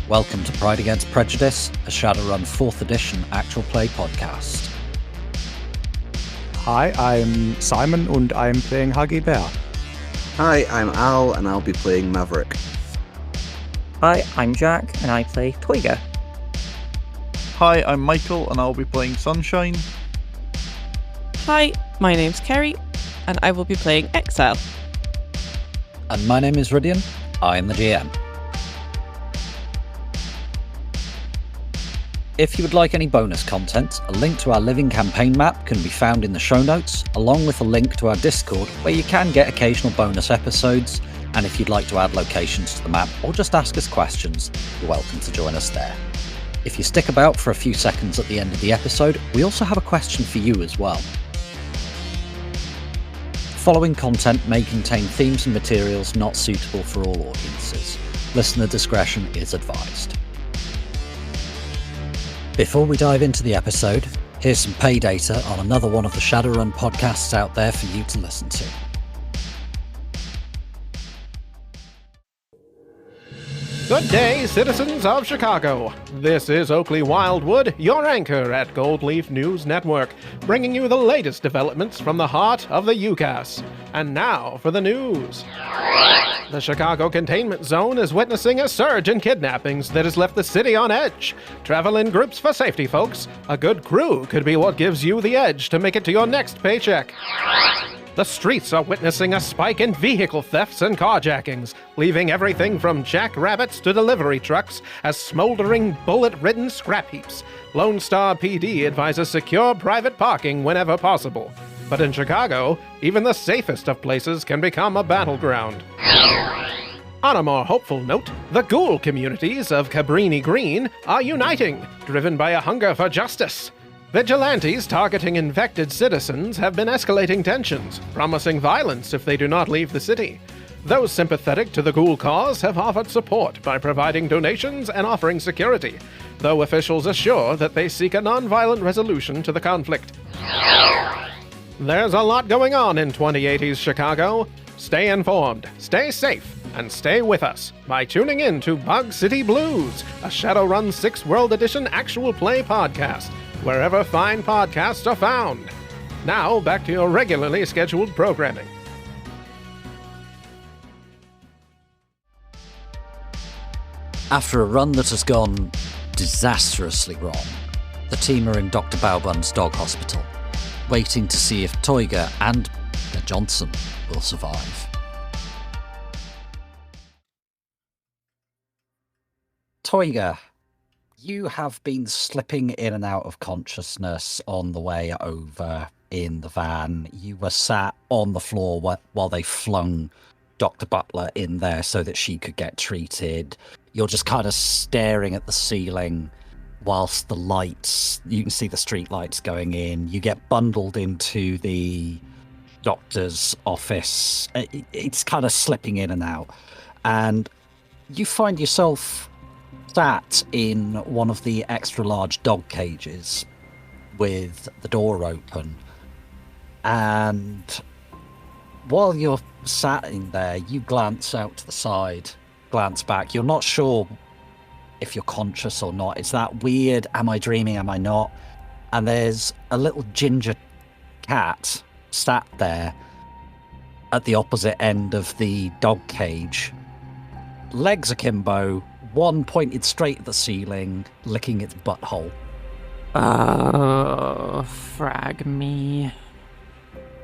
Welcome to Pride Against Prejudice, a Shadowrun 4th edition actual play podcast. Hi, I'm Simon and I'm playing Huggy Bear. Hi, I'm Al and I'll be playing Maverick. Hi, I'm Jack and I play Toyger. Hi, I'm Michael and I'll be playing Sunshine. Hi, my name's Kerry and I will be playing Exile. And my name is Rhydian, I am the GM. If you would like any bonus content, a link to our living campaign map can be found in the show notes, along with a link to our Discord where you can get occasional bonus episodes, and if you'd like to add locations to the map or just ask us questions, you're welcome to join us there. If you stick about for a few seconds at the end of the episode, we also have a question for you as well. Following content may contain themes and materials not suitable for all audiences. Listener discretion is advised. Before we dive into the episode, here's some pay data on another one of the Shadowrun podcasts out there for you to listen to. Good day, citizens of Chicago. This is Oakley Wildwood, your anchor at Gold Leaf News Network, bringing you the latest developments from the heart of the UCAS. And now for the news. The Chicago Containment Zone is witnessing a surge in kidnappings that has left the city on edge. Travel in groups for safety, folks. A good crew could be what gives you the edge to make it to your next paycheck. The streets are witnessing a spike in vehicle thefts and carjackings, leaving everything from jackrabbits to delivery trucks as smoldering, bullet-ridden scrap heaps. Lone Star PD advises secure private parking whenever possible. But in Chicago, even the safest of places can become a battleground. On a more hopeful note, the ghoul communities of Cabrini Green are uniting, driven by a hunger for justice. Vigilantes targeting infected citizens have been escalating tensions, promising violence if they do not leave the city. Those sympathetic to the ghoul cause have offered support by providing donations and offering security, though officials assure that they seek a non-violent resolution to the conflict. There's a lot going on in 2080's Chicago. Stay informed, stay safe, and stay with us by tuning in to Bug City Blues, a Shadowrun 6th World Edition actual play podcast, wherever fine podcasts are found. Now, back to your regularly scheduled programming. After a run that has gone disastrously wrong, the team are in Dr. Baobun's dog hospital, waiting to see if Toyger and Johnson will survive. Toyger, you have been slipping in and out of consciousness on the way over in the van. You were sat on the floor while they flung Dr. Butler in there so that she could get treated. You're just kind of staring at the ceiling whilst the lights, you can see the street lights going in. You get bundled into the doctor's office. It's kind of slipping in and out. And you find yourself sat in one of the extra large dog cages with the door open, and while you're sat in there, you glance out to the side, glance back. You're not sure if you're conscious or not. It's that weird, am I dreaming, am I not? And there's a little ginger cat sat there at the opposite end of the dog cage, legs akimbo, one pointed straight at the ceiling, licking its butthole. Frag me.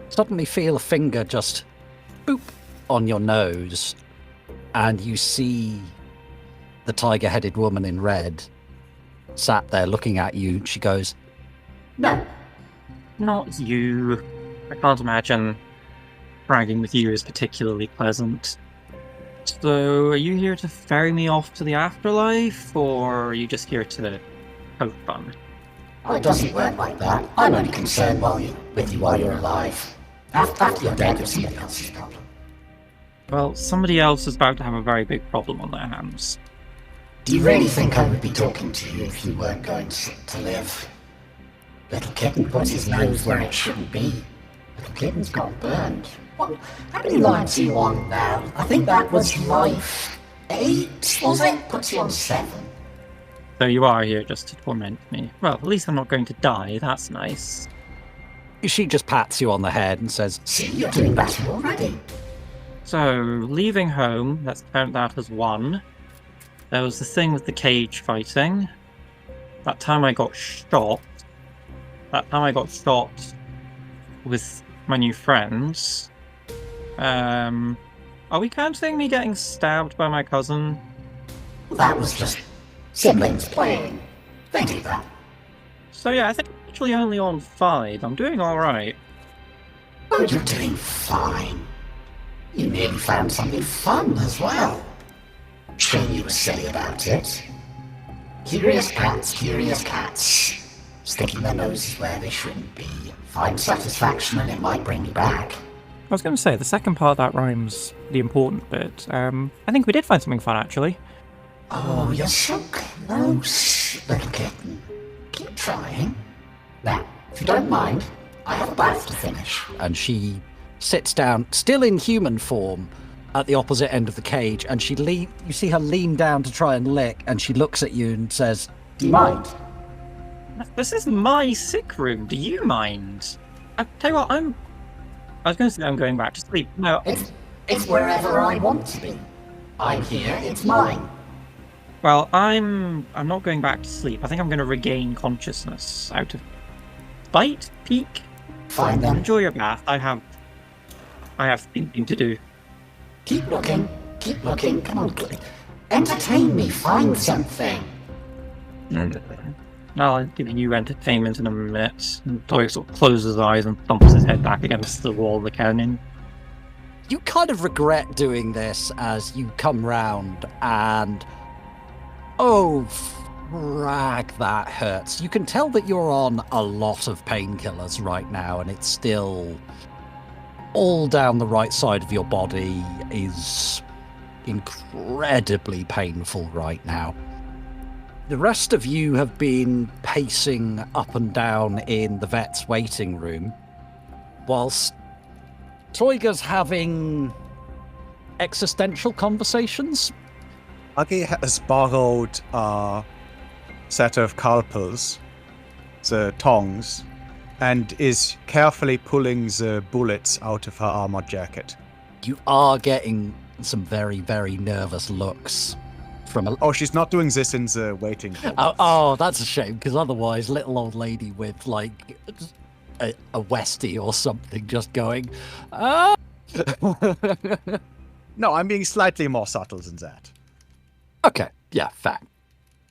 Suddenly feel a finger just boop on your nose, and you see the tiger-headed woman in red sat there looking at you. She goes, No, not you. I can't imagine bragging with you is particularly pleasant. So, are you here to ferry me off to the afterlife, or are you just here to poke fun? Oh, it doesn't work like that. I'm only concerned with you while you're alive. After you're dead, it's somebody else's problem. Well, somebody else is about to have a very big problem on their hands. Do you really think I would be talking to you if you weren't going to live? Little kitten puts his nose where it shouldn't be. Little kitten's got burned. What? How many lives are you on now? I think that was life 8, was it? Puts you on 7. So you are here just to torment me. Well, at least I'm not going to die. That's nice. She just pats you on the head and says, See, you're doing better already. So, leaving home, let's count that as 1. There was the thing with the cage fighting. That time I got shot. That time I got shot with my new friends. Are we counting me getting stabbed by my cousin? That was just siblings playing. They do that. So yeah, I think I'm actually only on 5. I'm doing alright. Oh, you're doing fine. You nearly found something fun as well. Sure you were silly about it. Curious cats. Sticking their noses where they shouldn't be. Find satisfaction and it might bring you back. I was going to say, the second part of that rhyme's the important bit. I think we did find something fun, actually. Oh, you're so close, little kitten. Keep trying. Now, if you don't mind, I have a bath to finish. and she sits down, still in human form, at the opposite end of the cage, and you see her lean down to try and lick, and she looks at you and says, Do you mind? This is my sick room. Do you mind? I tell you what, I was going to say I'm going back to sleep. No, It's wherever I want to be. I'm here, it's mine. well, I'm not going back to sleep. I think I'm going to regain consciousness out of bite, peek. Find them. Enjoy your bath. I have thinking to do. Keep looking. Come on, entertain me. Find something. I'll give you entertainment in a minute. And Toyger sort of closes his eyes and thumps his head back against the wall of the canyon. you kind of regret doing this as you come round and, oh, frag, that hurts. You can tell that you're on a lot of painkillers right now, and it's still all down the right side of your body is incredibly painful right now. The rest of you have been pacing up and down in the vet's waiting room, whilst Toyger's having existential conversations. Aggie has borrowed a set of calpers, the tongs, and is carefully pulling the bullets out of her armored jacket. You are getting some very, very nervous looks from a... Oh, she's not doing this in the waiting room. Oh, that's a shame, because otherwise, little old lady with, like, a Westie or something just going, ah! No, I'm being slightly more subtle than that. Okay, yeah, fair.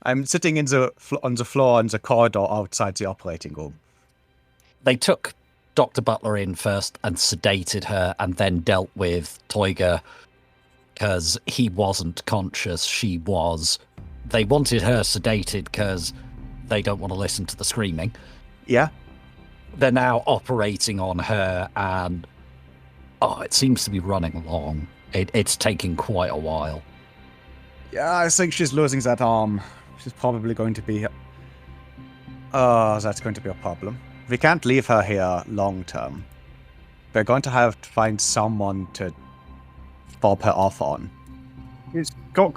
I'm sitting on the floor in the corridor outside the operating room. They took Dr. Butler in first and sedated her, and then dealt with Toyger because he wasn't conscious, she was. They wanted her sedated because they don't want to listen to the screaming. Yeah? They're now operating on her, and it seems to be running along. It's taking quite a while. Yeah, I think she's losing that arm. She's probably going to be... that's going to be a problem. We can't leave her here long term. We're going to have to find someone to fob her off on. She's got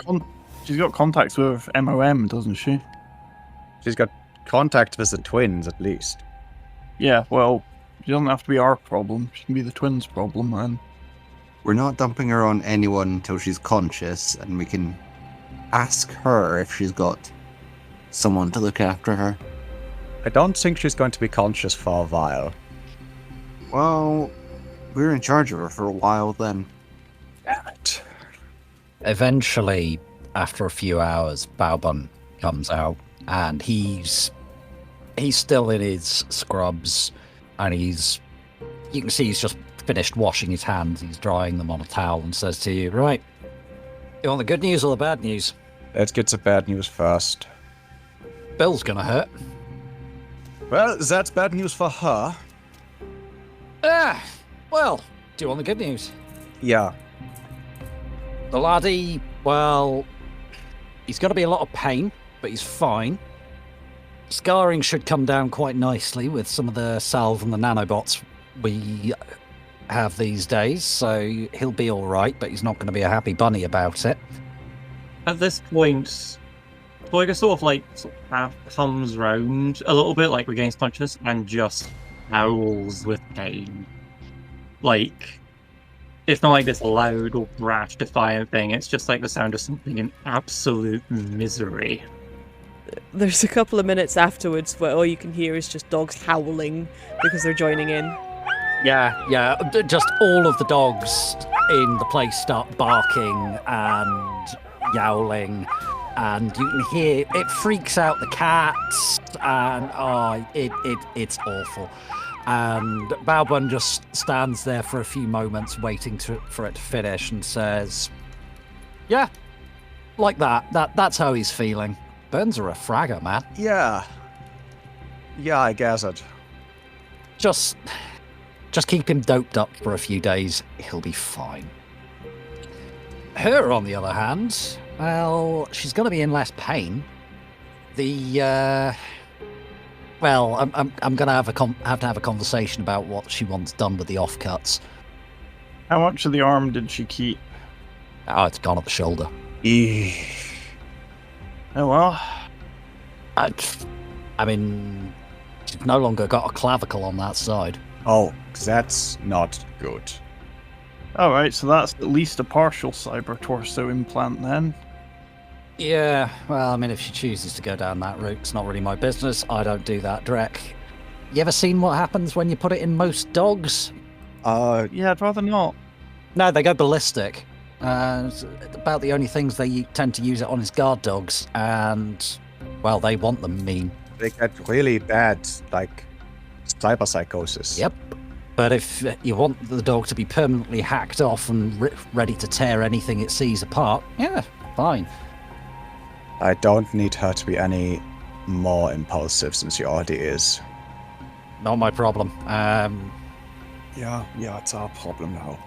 contacts with MOM, doesn't she? She's got contact with the twins, at least. Yeah, well, she doesn't have to be our problem. She can be the twins' problem, man. We're not dumping her on anyone until she's conscious, and we can ask her if she's got someone to look after her. I don't think she's going to be conscious for a while. Well, we're in charge of her for a while then. Damn it. Eventually, after a few hours, Baobun comes out, and he's still in his scrubs, and you can see he's just finished washing his hands. He's drying them on a towel and says to you, right, you want the good news or the bad news? Let's get the bad news first. Bill's gonna hurt. Well, that's bad news for her. Well, do you want the good news? Yeah. The laddie, well, he's going to be a lot of pain, but he's fine. Scarring should come down quite nicely with some of the salve and the nanobots we have these days, so he'll be all right, but he's not going to be a happy bunny about it. At this point, Toyger sort of half comes round a little bit, like regains consciousness, and just howls with pain. Like, it's not like this loud or brash, defiant thing, it's just like the sound of something in absolute misery. There's a couple of minutes afterwards where all you can hear is just dogs howling because they're joining in. Yeah, just all of the dogs in the place start barking and yowling, and you can hear it freaks out the cats, and it's awful. And Baobun just stands there for a few moments waiting for it to finish and says, yeah, like that's how he's feeling. Burns are a fragger, man. Yeah, I gathered. Just keep him doped up for a few days. He'll be fine. Her, on the other hand, well, she's going to be in less pain. Well, I'm going to have to have a conversation about what she wants done with the offcuts. How much of the arm did she keep? Oh, it's gone at the shoulder. Oh well. I mean, she's no longer got a clavicle on that side. Oh, that's not good. Alright, so that's at least a partial cyber torso implant then. Yeah, well, I mean, if she chooses to go down that route, it's not really my business. I don't do that, Drek. You ever seen what happens when you put it in most dogs? Yeah, I'd rather not. No, they go ballistic. It's about the only things they tend to use it on is guard dogs, and, well, they want them mean. They get really bad, like, cyberpsychosis. Yep. But if you want the dog to be permanently hacked off and ready to tear anything it sees apart, yeah, fine. I don't need her to be any more impulsive since she already is. Not my problem. Yeah, it's our problem now.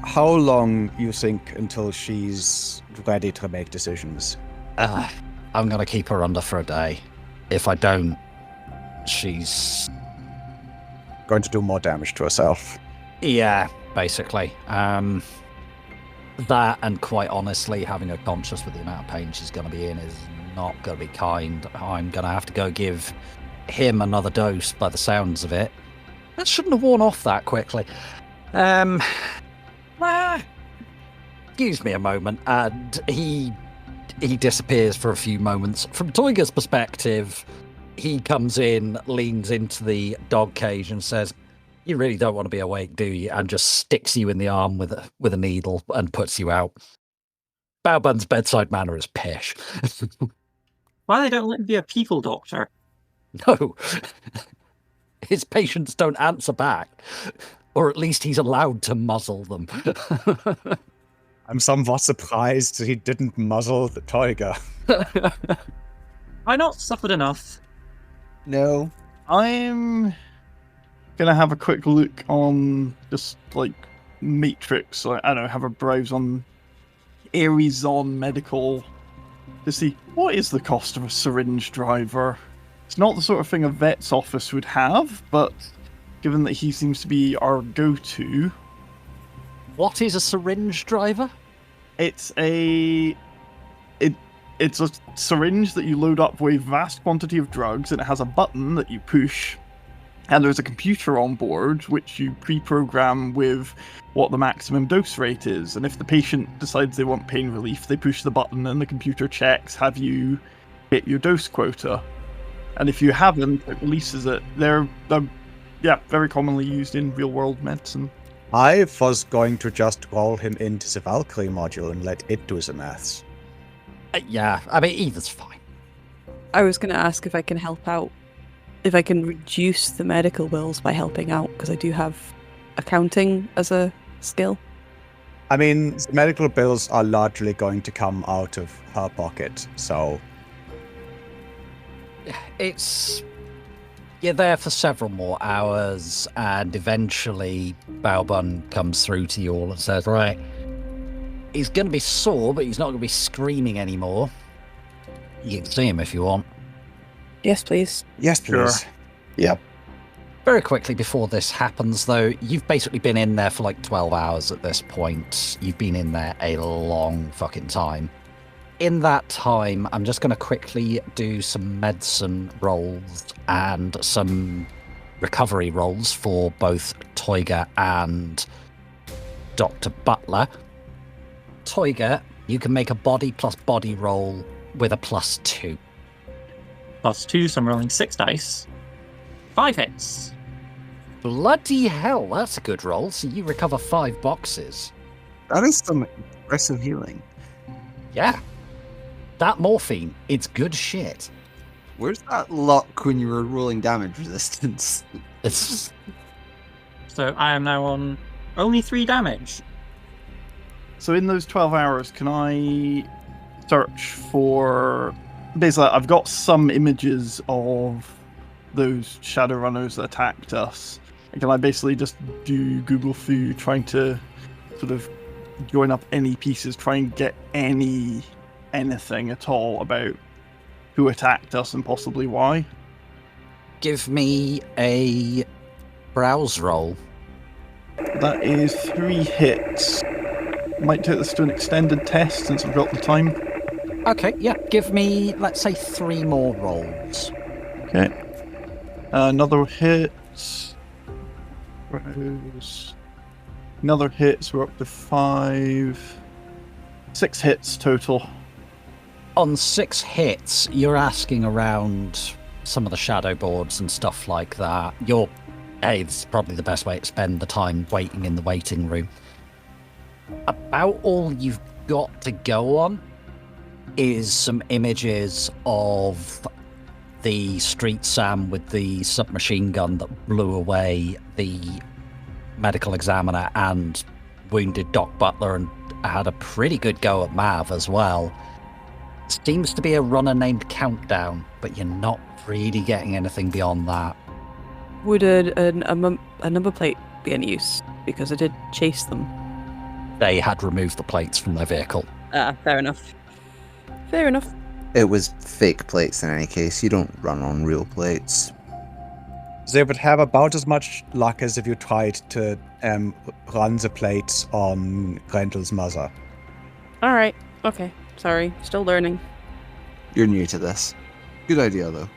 How long you think until she's ready to make decisions? I'm gonna keep her under for a day. If I don't, she's going to do more damage to herself. Yeah, basically. That, and quite honestly, having her conscious with the amount of pain she's going to be in is not going to be kind. I'm going to have to go give him another dose by the sounds of it. That shouldn't have worn off that quickly. Excuse me a moment, and he disappears for a few moments. From Toyger's perspective, he comes in, leans into the dog cage and says, "You really don't want to be awake, do you?" and just sticks you in the arm with a needle and puts you out. Baobun's bedside manner is pish. Why they don't let him be a people doctor? No. His patients don't answer back. Or at least he's allowed to muzzle them. I'm somewhat surprised that he didn't muzzle the Toyger. I not suffered enough. No. I'm gonna have a quick look on just like Matrix, like I don't know, have a browse on Arizon Medical to see what is the cost of a syringe driver. It's not the sort of thing a vet's office would have, but given that he seems to be our go-to. What is a syringe driver? It's a syringe that you load up with vast quantity of drugs, and it has a button that you push, and there's a computer on board which you pre-program with what the maximum dose rate is. And if the patient decides they want pain relief, they push the button and the computer checks, have you hit your dose quota? And if you haven't, it releases it. They're very commonly used in real-world medicine. I was going to just roll him into the Valkyrie module and let it do the maths. Yeah, I mean, either's fine. I was going to ask if I can help out, if I can reduce the medical bills by helping out, because I do have accounting as a skill. I mean, the medical bills are largely going to come out of her pocket, so... You're there for several more hours, and eventually Baobun comes through to you all and says, right, he's going to be sore, but he's not going to be screaming anymore. You can see him if you want. Yes, please. Yes, please. Yep. Very quickly before this happens, though, you've basically been in there for like 12 hours at this point. You've been in there a long fucking time. In that time, I'm just going to quickly do some medicine rolls and some recovery rolls for both Toyger and Dr. Butler. Toyger, you can make a body plus body roll with a +2. +2, so I'm rolling 6 dice. 5 hits. Bloody hell, that's a good roll. So you recover 5 boxes. That is some impressive healing. Yeah. That morphine, it's good shit. Where's that luck when you were rolling damage resistance? It's... So I am now on only 3 damage. So in those 12 hours, can I search for... Basically, I've got some images of those shadow runners that attacked us. And can I basically just do Google Foo, trying to sort of join up any pieces, try and get anything at all about who attacked us and possibly why? Give me a browse roll. That is 3 hits. Might take this to an extended test since I've got the time. Okay, yeah. Give me, let's say, 3 more rolls. Okay. Another hit. Browse. Another hit, so we're up to 5. 6 hits total. On 6 hits, you're asking around some of the shadow boards and stuff like that. Hey, this is probably the best way to spend the time waiting in the waiting room. About all you've got to go on is some images of the Street Sam with the submachine gun that blew away the medical examiner and wounded Doc Butler and had a pretty good go at Mav as well. Seems to be a runner named Countdown, but you're not really getting anything beyond that. Would a number plate be any use? Because I did chase them. They had removed the plates from their vehicle. Ah, fair enough. Fair enough. It was fake plates in any case. You don't run on real plates. They would have about as much luck as if you tried to run the plates on Grendel's mother. Alright, okay. Sorry, still learning. You're new to this. Good idea, though.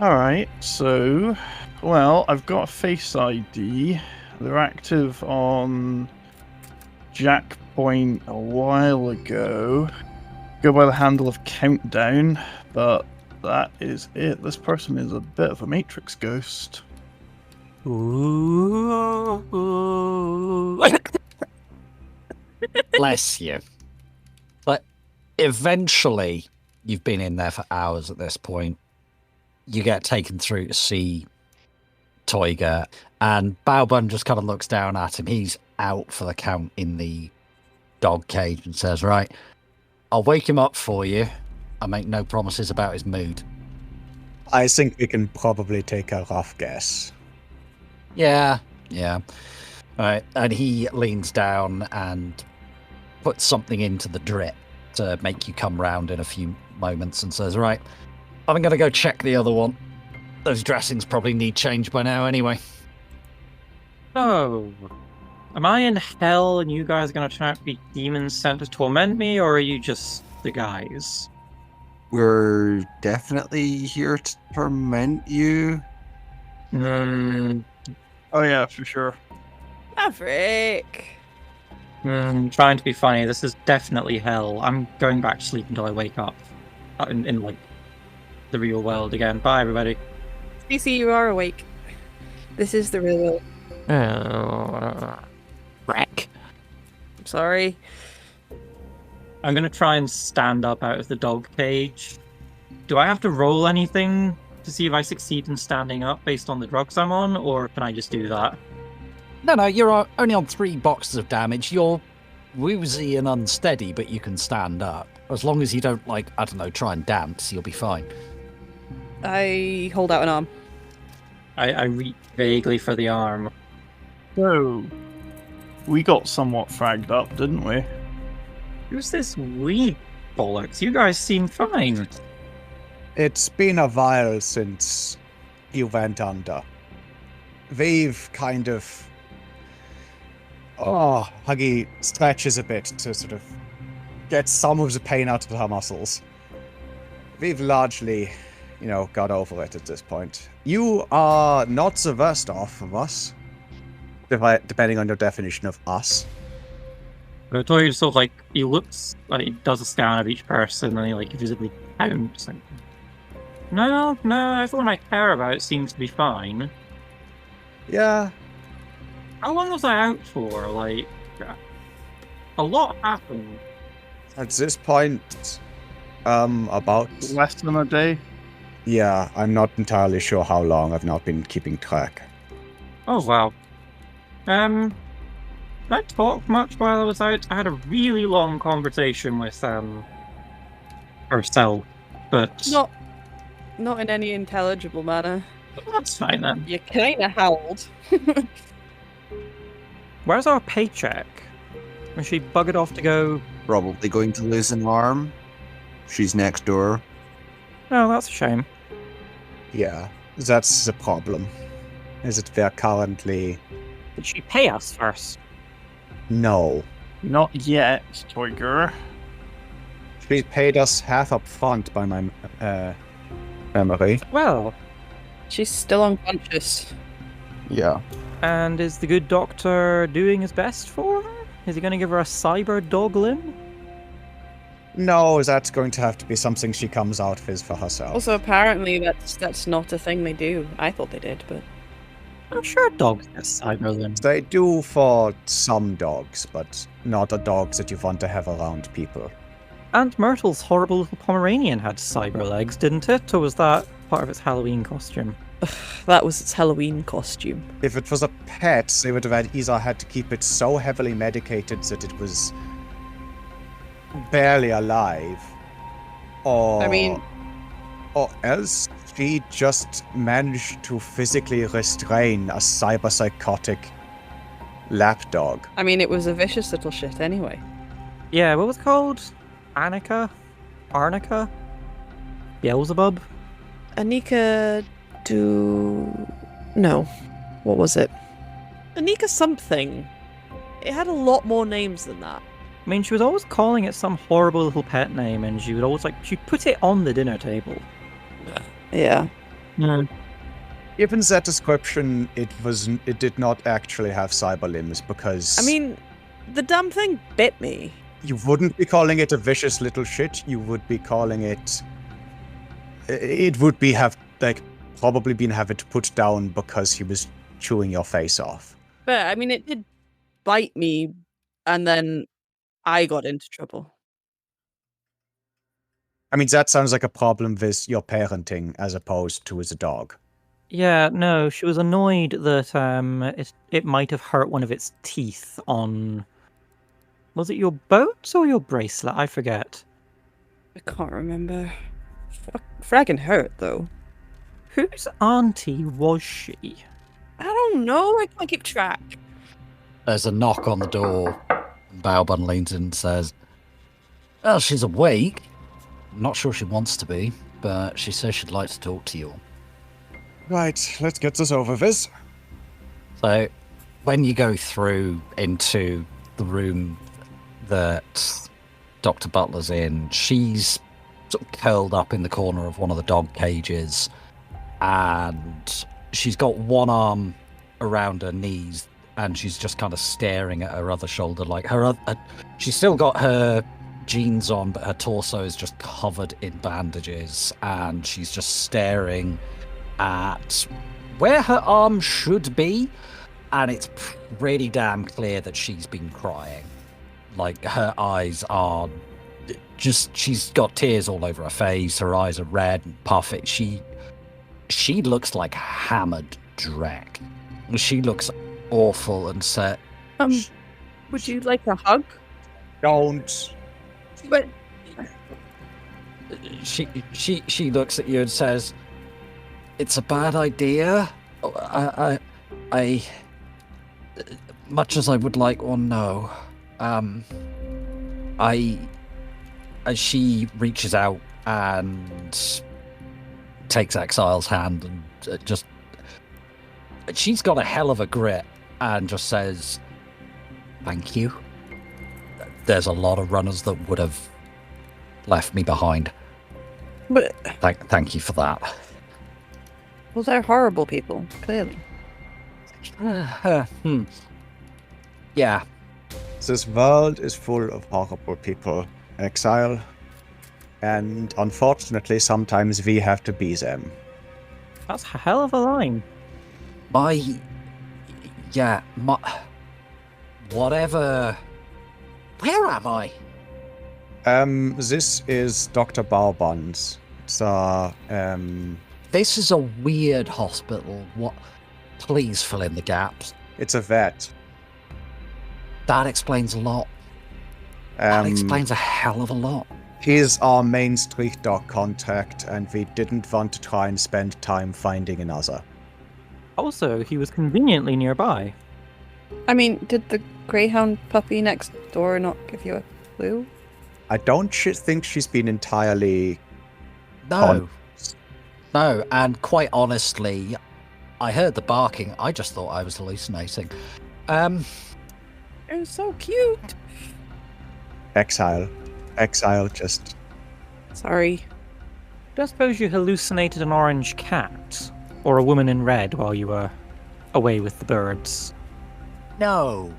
Alright, so... Well, I've got a Face ID. They're active on Jack Point a while ago. Go by the handle of Countdown, but that is it. This person is a bit of a Matrix ghost. Bless you. But eventually, you've been in there for hours at this point. You get taken through to see Toyger, and Baobun just kind of looks down at him. He's out for the count in the dog cage and says, right, I'll wake him up for you. I make no promises about his mood. I think we can probably take a rough guess. Yeah. All right, and he leans down and puts something into the drip to make you come round in a few moments and says, right, I'm going to go check the other one. Those dressings probably need change by now anyway. So, am I in hell and you guys are going to try to be demons sent to torment me, or are you just the guys? We're definitely here to torment you. Oh yeah, for sure. Maverick! Trying to be funny, this is definitely hell. I'm going back to sleep until I wake up. In like, the real world again. Bye, everybody. CC, you are awake. This is the real world. Wreck. I'm sorry. I'm going to try and stand up out of the dog cage. Do I have to roll anything to see if I succeed in standing up based on the drugs I'm on, or can I just do that? No, you're only on 3 boxes of damage. You're woozy and unsteady, but you can stand up. As long as you don't, like, I don't know, try and dance, you'll be fine. I hold out an arm. I reach vaguely for the arm. So, we got somewhat fragged up, didn't we? Who's this weed bollocks? You guys seem fine. It's been a while since you went under. Vive kind of... Oh, Huggy stretches a bit to sort of get some of the pain out of her muscles. We've largely, got over it at this point. You are not the worst off of us, depending on your definition of us. But Toyger sort of he looks, he does a scan of each person, and he visibly counts. No, everyone I care about seems to be fine. Yeah. How long was I out for? A lot happened. At this point, about... Less than a day? Yeah, I'm not entirely sure how long. I've not been keeping track. Oh, wow. Did I talk much while I was out? I had a really long conversation with, herself, but... Not in any intelligible manner. That's fine, then. You kinda howled. Where's our paycheck? Was she buggered off to go? Probably going to lose an arm. She's next door. Oh, that's a shame. Yeah, that's the problem. Is it they're currently... Did she pay us first? No. Not yet, Toyger. She paid us half up front by my memory. Well, She's still unconscious. Yeah. and is the good doctor doing his best for her? Is he going to give her a cyber dog limb? No, that's going to have to be something she comes out with for herself. Also, apparently that's not a thing they do. I thought they did, but I'm sure dogs get cyber limbs. They do for some dogs, but not the dogs that you want to have around people. Aunt Myrtle's horrible little Pomeranian had cyber legs, didn't it? Or was that part of its Halloween costume? that was its Halloween costume. If it was a pet, they would have either had to keep it so heavily medicated that it was barely alive, or or else she just managed to physically restrain a cyberpsychotic lapdog. I mean, it was a vicious little shit anyway. Yeah, what was it called? Annika? Arnica? Beelzebub? Anika No. What was it? Anika something. It had a lot more names than that. I mean, she was always calling it some horrible little pet name, and she would always she'd put it on the dinner table. Yeah. No. Given that description, it did not actually have cyber limbs because... I mean, the damn thing bit me. You wouldn't be calling it a vicious little shit. You would be calling it... It would be probably been having to put down because he was chewing your face off. But, I mean, it did bite me, and then I got into trouble. I mean, that sounds like a problem with your parenting as opposed to as a dog. Yeah, no, she was annoyed that it might have hurt one of its teeth on... Was it your boat or your bracelet? I forget. I can't remember. Fragging hurt, though. Whose auntie was she? I don't know. I can't keep track. There's a knock on the door. Baobun leans in and says, "Well, she's awake. I'm not sure she wants to be, but she says she'd like to talk to you." Right, let's get this over with. So, when you go through into the room that Dr. Butler's in, she's sort of curled up in the corner of one of the dog cages, and she's got one arm around her knees, and she's just kind of staring at her other shoulder. She's still got her jeans on, but her torso is just covered in bandages, and she's just staring at where her arm should be, and it's pretty damn clear that she's been crying. Her eyes are just, she's got tears all over her face, her eyes are red and puffy. She looks like hammered dreck. She looks awful and set. Would you like a hug? Don't. But She looks at you and says, "It's a bad idea. I much as I would like one, no. She reaches out and takes Exile's hand and just she's got a hell of a grit and just says, "Thank you. There's a lot of runners that would have left me behind. But Thank you for that." well, they're horrible people, clearly. Yeah. This world is full of horrible people, Exile. And unfortunately, sometimes we have to be them. That's a hell of a line. Whatever. Where am I? This is Dr. Bourbon's. It's This is a weird hospital. What? Please fill in the gaps. it's a vet. That explains a lot. That explains a hell of a lot. He's our main street dog contact, and we didn't want to try and spend time finding another. Also, he was conveniently nearby. I mean, did the greyhound puppy next door not give you a clue? I don't think she's been entirely... No. No, and quite honestly, I heard the barking. I just thought I was hallucinating. It was so cute. Exile, just... Sorry. Do I suppose you hallucinated an orange cat? Or a woman in red while you were away with the birds? No.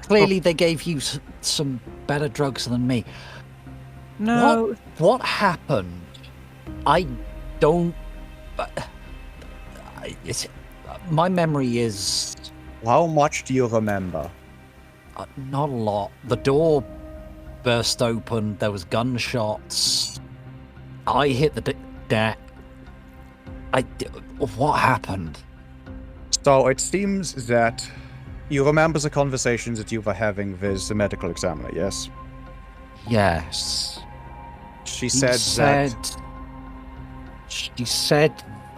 Clearly they gave you some better drugs than me. No. What happened? I don't... my memory is... How much do you remember? Not a lot. The door burst open. There was gunshots. I hit the deck. What happened? So it seems that you remember the conversations that you were having with the medical examiner, yes? Yes. She said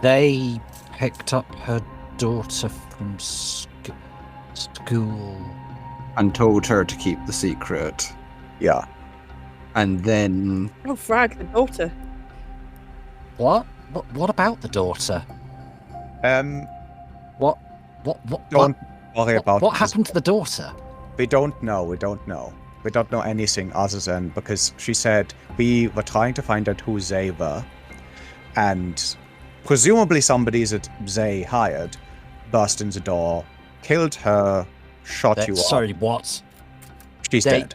they picked up her daughter from school. And told her to keep the secret. Yeah. And then... Oh, frag, the daughter. What? What about the daughter? What? Don't worry about What this. happened to the daughter? We don't know. We don't know anything other than because she said we were trying to find out who they were, and presumably somebody that they hired burst in the door, killed her, shot you up. Sorry, what? She's dead.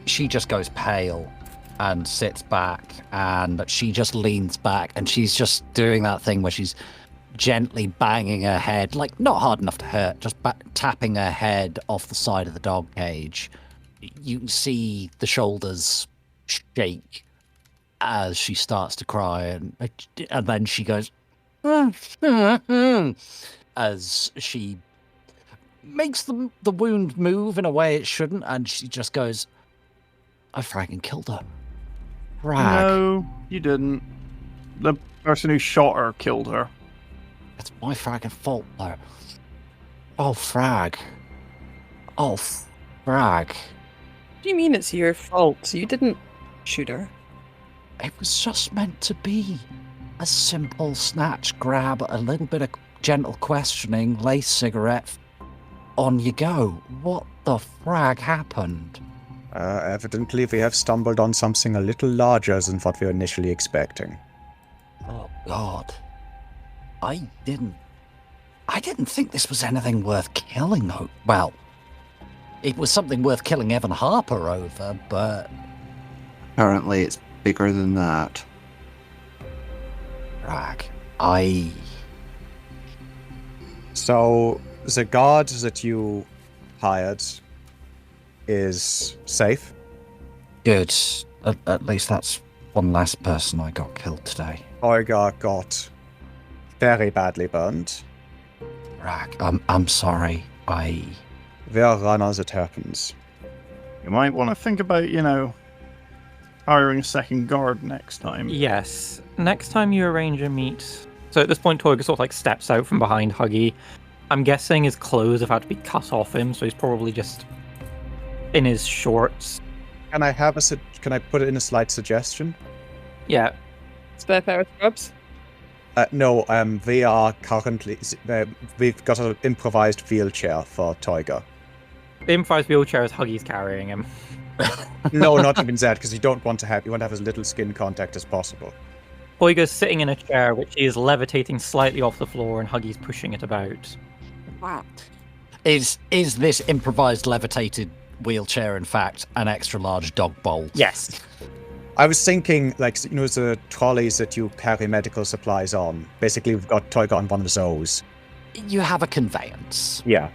She just goes pale and sits back, and she just leans back, and she's just doing that thing where she's gently banging her head, like not hard enough to hurt, just tapping her head off the side of the dog cage. You can see the shoulders shake as she starts to cry, and then she goes as she makes the wound move in a way it shouldn't, and she just goes, "I fragging killed her." Frag. No, you didn't. The person who shot her killed her. It's my fragging fault, though. Oh, frag. Oh, frag. What do you mean it's your fault? You didn't shoot her. It was just meant to be a simple snatch, grab, a little bit of gentle questioning, lace cigarette, on you go. What the frag happened? Evidently, we have stumbled on something a little larger than what we were initially expecting. Oh, God. I didn't think this was anything worth killing. Well, it was something worth killing Evan Harper over, but... Apparently it's bigger than that. Frag. So, the guard that you hired is safe? Good. At least that's one less person I got killed today. Toyger got very badly burned. Frag. I'm sorry. We're runners, it happens. You might want to think about, hiring a second guard next time. Yes. Next time you arrange a meet... So at this point, Toyger sort of steps out from behind Huggy. I'm guessing his clothes have had to be cut off him, so he's probably just in his shorts. Can I put it in a slight suggestion? Yeah. Spare pair of scrubs? No, we are currently... we've got an improvised wheelchair for Toyger. The improvised wheelchair is Huggy's carrying him. No, not even that, because you want to have as little skin contact as possible. Toyger's sitting in a chair, which is levitating slightly off the floor, and Huggy's pushing it about. What? Is this improvised levitated wheelchair, in fact, an extra large dog bowl? Yes. I was thinking, like, you know, the trolleys that you carry medical supplies on. Basically, we've got Toyger on one of those. You have a conveyance. Yeah.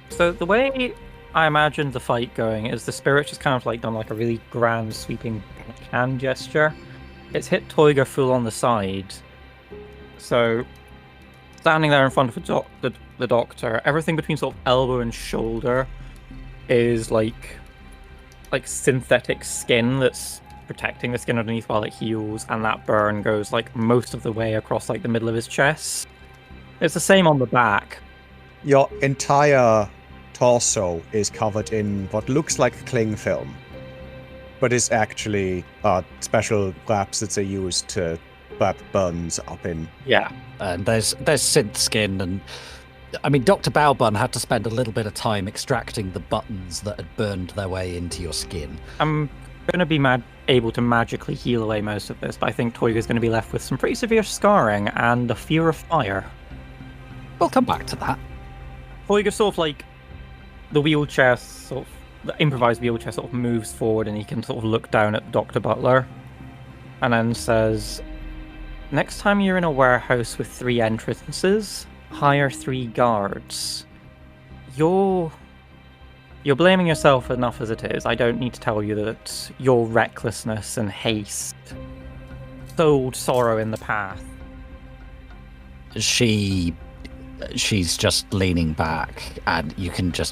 So the way I imagined the fight going is the spirit just kind of like done like a really grand sweeping hand gesture. It's hit Toyger full on the side. So standing there in front of the doctor, everything between sort of elbow and shoulder is like synthetic skin that's protecting the skin underneath while it heals, and that burn goes like most of the way across like the middle of his chest. It's the same on the back. Your entire torso is covered in what looks like cling film, but is actually special wraps that they use to wrap burns up in. Yeah. And there's synth skin, and I mean, Dr. Baobun had to spend a little bit of time extracting the buttons that had burned their way into your skin. I'm going to be able to magically heal away most of this, but I think Toyger's going to be left with some pretty severe scarring and a fear of fire. We'll come back to that. Toyger sort of like the wheelchair, the improvised wheelchair sort of moves forward, and he can sort of look down at Dr. Butler and then says, next time you're in a warehouse with 3 entrances, hire 3 guards. You're blaming yourself enough as it is. I don't need to tell you that your recklessness and haste sowed sorrow in the path. She's just leaning back, and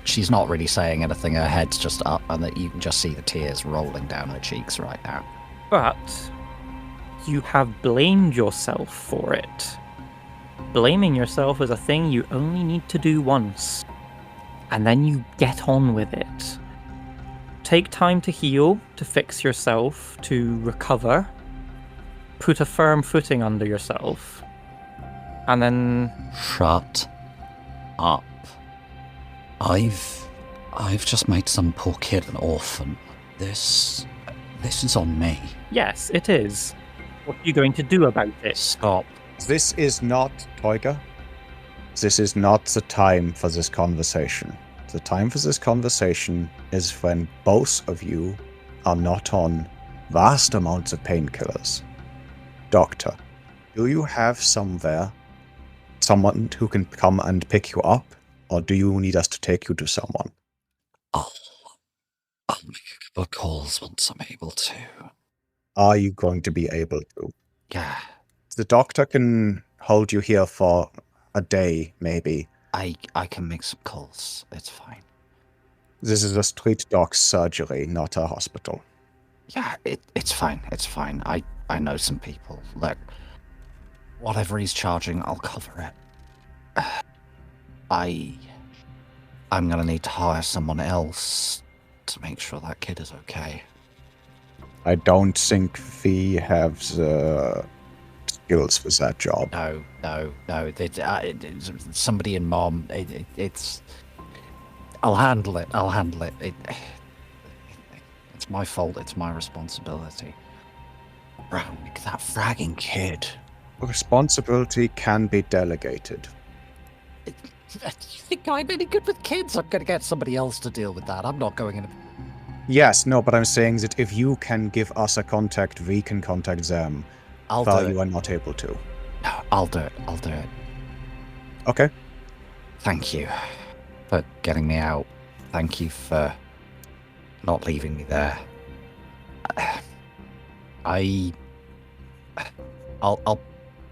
she's not really saying anything. Her head's just up, and that you can just see the tears rolling down her cheeks right now. But you have blamed yourself for it. Blaming yourself is a thing you only need to do once, and then you get on with it. Take time to heal, to fix yourself, to recover, put a firm footing under yourself, and then... Shut up. I've just made some poor kid an orphan. This is on me. Yes, it is. What are you going to do about it? Stop. This is not, Toyger. This is not the time for this conversation. The time for this conversation is when both of you are not on vast amounts of painkillers. Doctor, do you have someone who can come and pick you up, or do you need us to take you to someone? I'll make a couple of calls once I'm able to. Are you going to be able to? Yeah. The doctor can hold you here for a day, maybe. I can make some calls. It's fine. This is a street doc's surgery, not a hospital. Yeah, it's fine. It's fine. I know some people. Look, whatever he's charging, I'll cover it. I'm gonna need to hire someone else to make sure that kid is okay. I don't think we have the skills for that job. No. Somebody in Mom. It's. I'll handle it. It's my fault. It's my responsibility. Nick, that fragging kid. Responsibility can be delegated. You think I'm any good with kids? I'm going to get somebody else to deal with that. I'm not going in. Yes, no, but I'm saying that if you can give us a contact, we can contact them. I'll while do it. You are not able to. No, I'll do it. Okay. Thank you for getting me out. Thank you for not leaving me there. I'll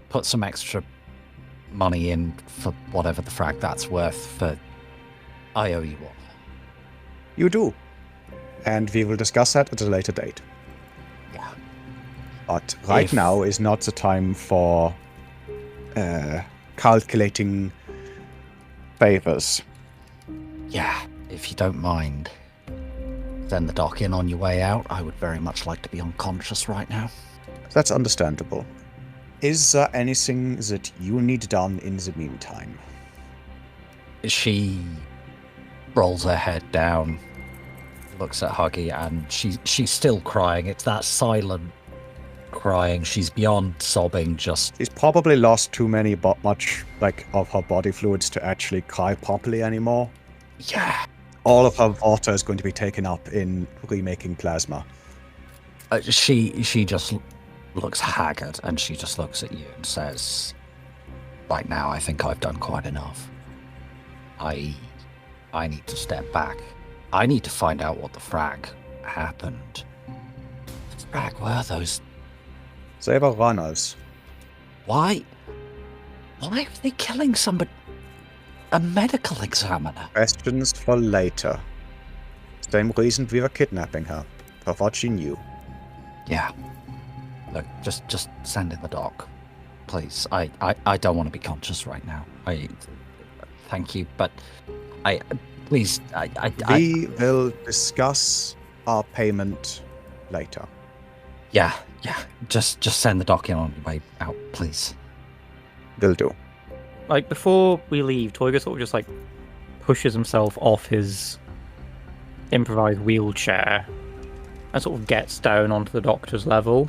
put some extra money in for whatever the frag that's worth, for I owe you one. You do. And we will discuss that at a later date. Yeah. But right now is not the time for calculating favors. Yeah, if you don't mind. Send the doc in on your way out. I would very much like to be unconscious right now. That's understandable. Is there anything that you need done in the meantime? She rolls her head down, looks at Huggy, and she's still crying. It's that silent crying. She's beyond sobbing. Just She's probably lost too much of her body fluids to actually cry properly anymore. yeah. All of her water is going to be taken up in remaking plasma. She just looks haggard, and she just looks at you and says, "Right now, I think I've done quite enough. I need to step back. I need to find out what the frag happened. The frag were those? They were runners. Why are they killing somebody? A medical examiner? Questions for later. Same reason we were kidnapping her. For what she knew. Yeah. Look, just send in the doc, please. I don't want to be conscious right now. Thank you, but please, We will discuss our payment later. Yeah. Just send the doc in on your way out, please. Will do. Like, before we leave, Toyger sort of just, like, pushes himself off his improvised wheelchair and sort of gets down onto the doctor's level.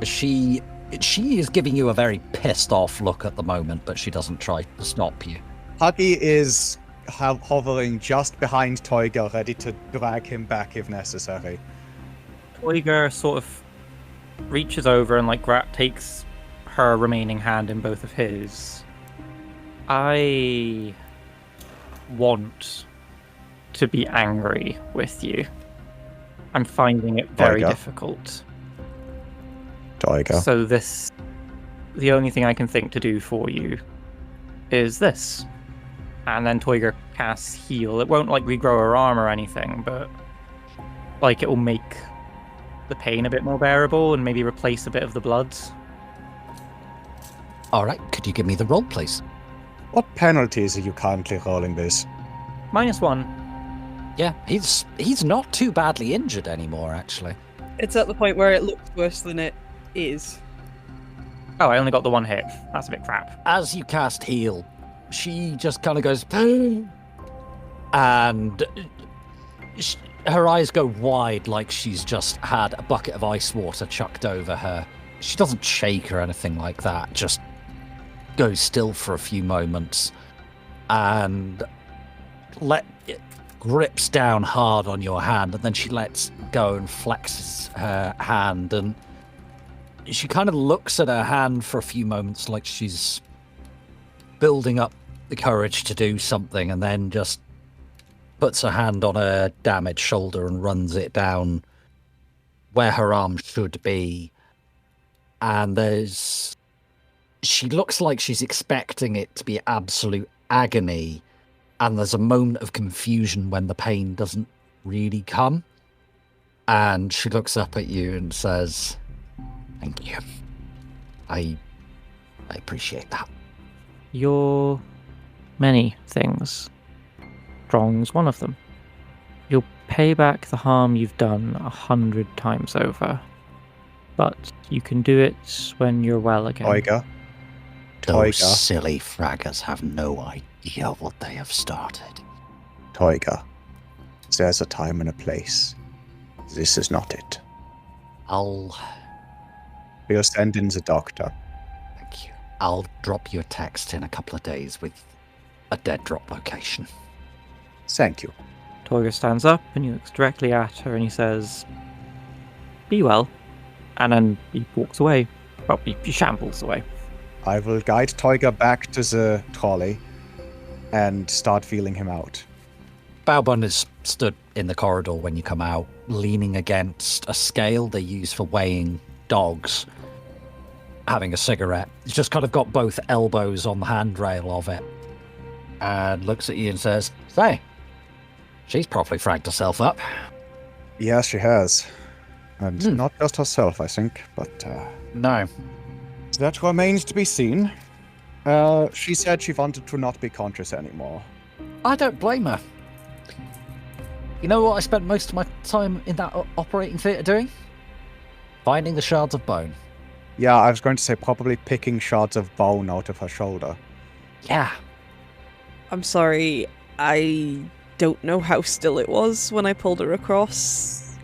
She is giving you a very pissed off look at the moment, but she doesn't try to stop you. Huggy is hovering just behind Toyger, ready to drag him back if necessary. Toyger sort of reaches over and, like, takes her remaining hand in both of his. I want to be angry with you. I'm finding it very Toyger. difficult. Toyger. So the only thing I can think to do for you is this. And then Toyger casts heal. It won't, like, regrow her arm or anything, but, like, it will make the pain a bit more bearable and maybe replace a bit of the blood. All right, could you give me the roll, please? What penalties are you currently rolling with? -1. Yeah, he's not too badly injured anymore, actually. It's at the point where it looks worse than it is. Oh, I only got the one hit. That's a bit crap. As you cast heal, she just kind of goes, and her eyes go wide like she's just had a bucket of ice water chucked over her. She doesn't shake or anything like that, just goes still for a few moments and grips down hard on your hand, and then she lets go and flexes her hand, and she kind of looks at her hand for a few moments like she's building up the courage to do something, and then just puts her hand on her damaged shoulder and runs it down where her arm should be. And she looks like she's expecting it to be absolute agony, and there's a moment of confusion when the pain doesn't really come. And she looks up at you and says, "Thank you. I appreciate that." You're many things. Strong's one of them. You'll pay back the harm you've done 100 times over. But you can do it when you're well again. Toyger. Those Toyger. silly fraggers have no idea what they have started. Toyger. There's a time and a place. This is not it. I'll We'll send in the doctor. Thank you. I'll drop you a text in a couple of days with a dead drop location. Thank you. Toyger stands up and he looks directly at her and he says, "Be well." And then he walks away. Well, he shambles away. I will guide Toyger back to the trolley and start feeling him out. Baobun is stood in the corridor when you come out, leaning against a scale they use for weighing dogs, having a cigarette. He's just kind of got both elbows on the handrail of it and looks at you and says, "Say, she's probably fragged herself up." Yes, she has. And not just herself, I think, but No. that remains to be seen. She said she wanted to not be conscious anymore. I don't blame her. You know what I spent most of my time in that operating theatre doing? Finding the shards of bone. Yeah, I was going to say probably picking shards of bone out of her shoulder. Yeah. I'm sorry, I don't know how still it was when I pulled her across.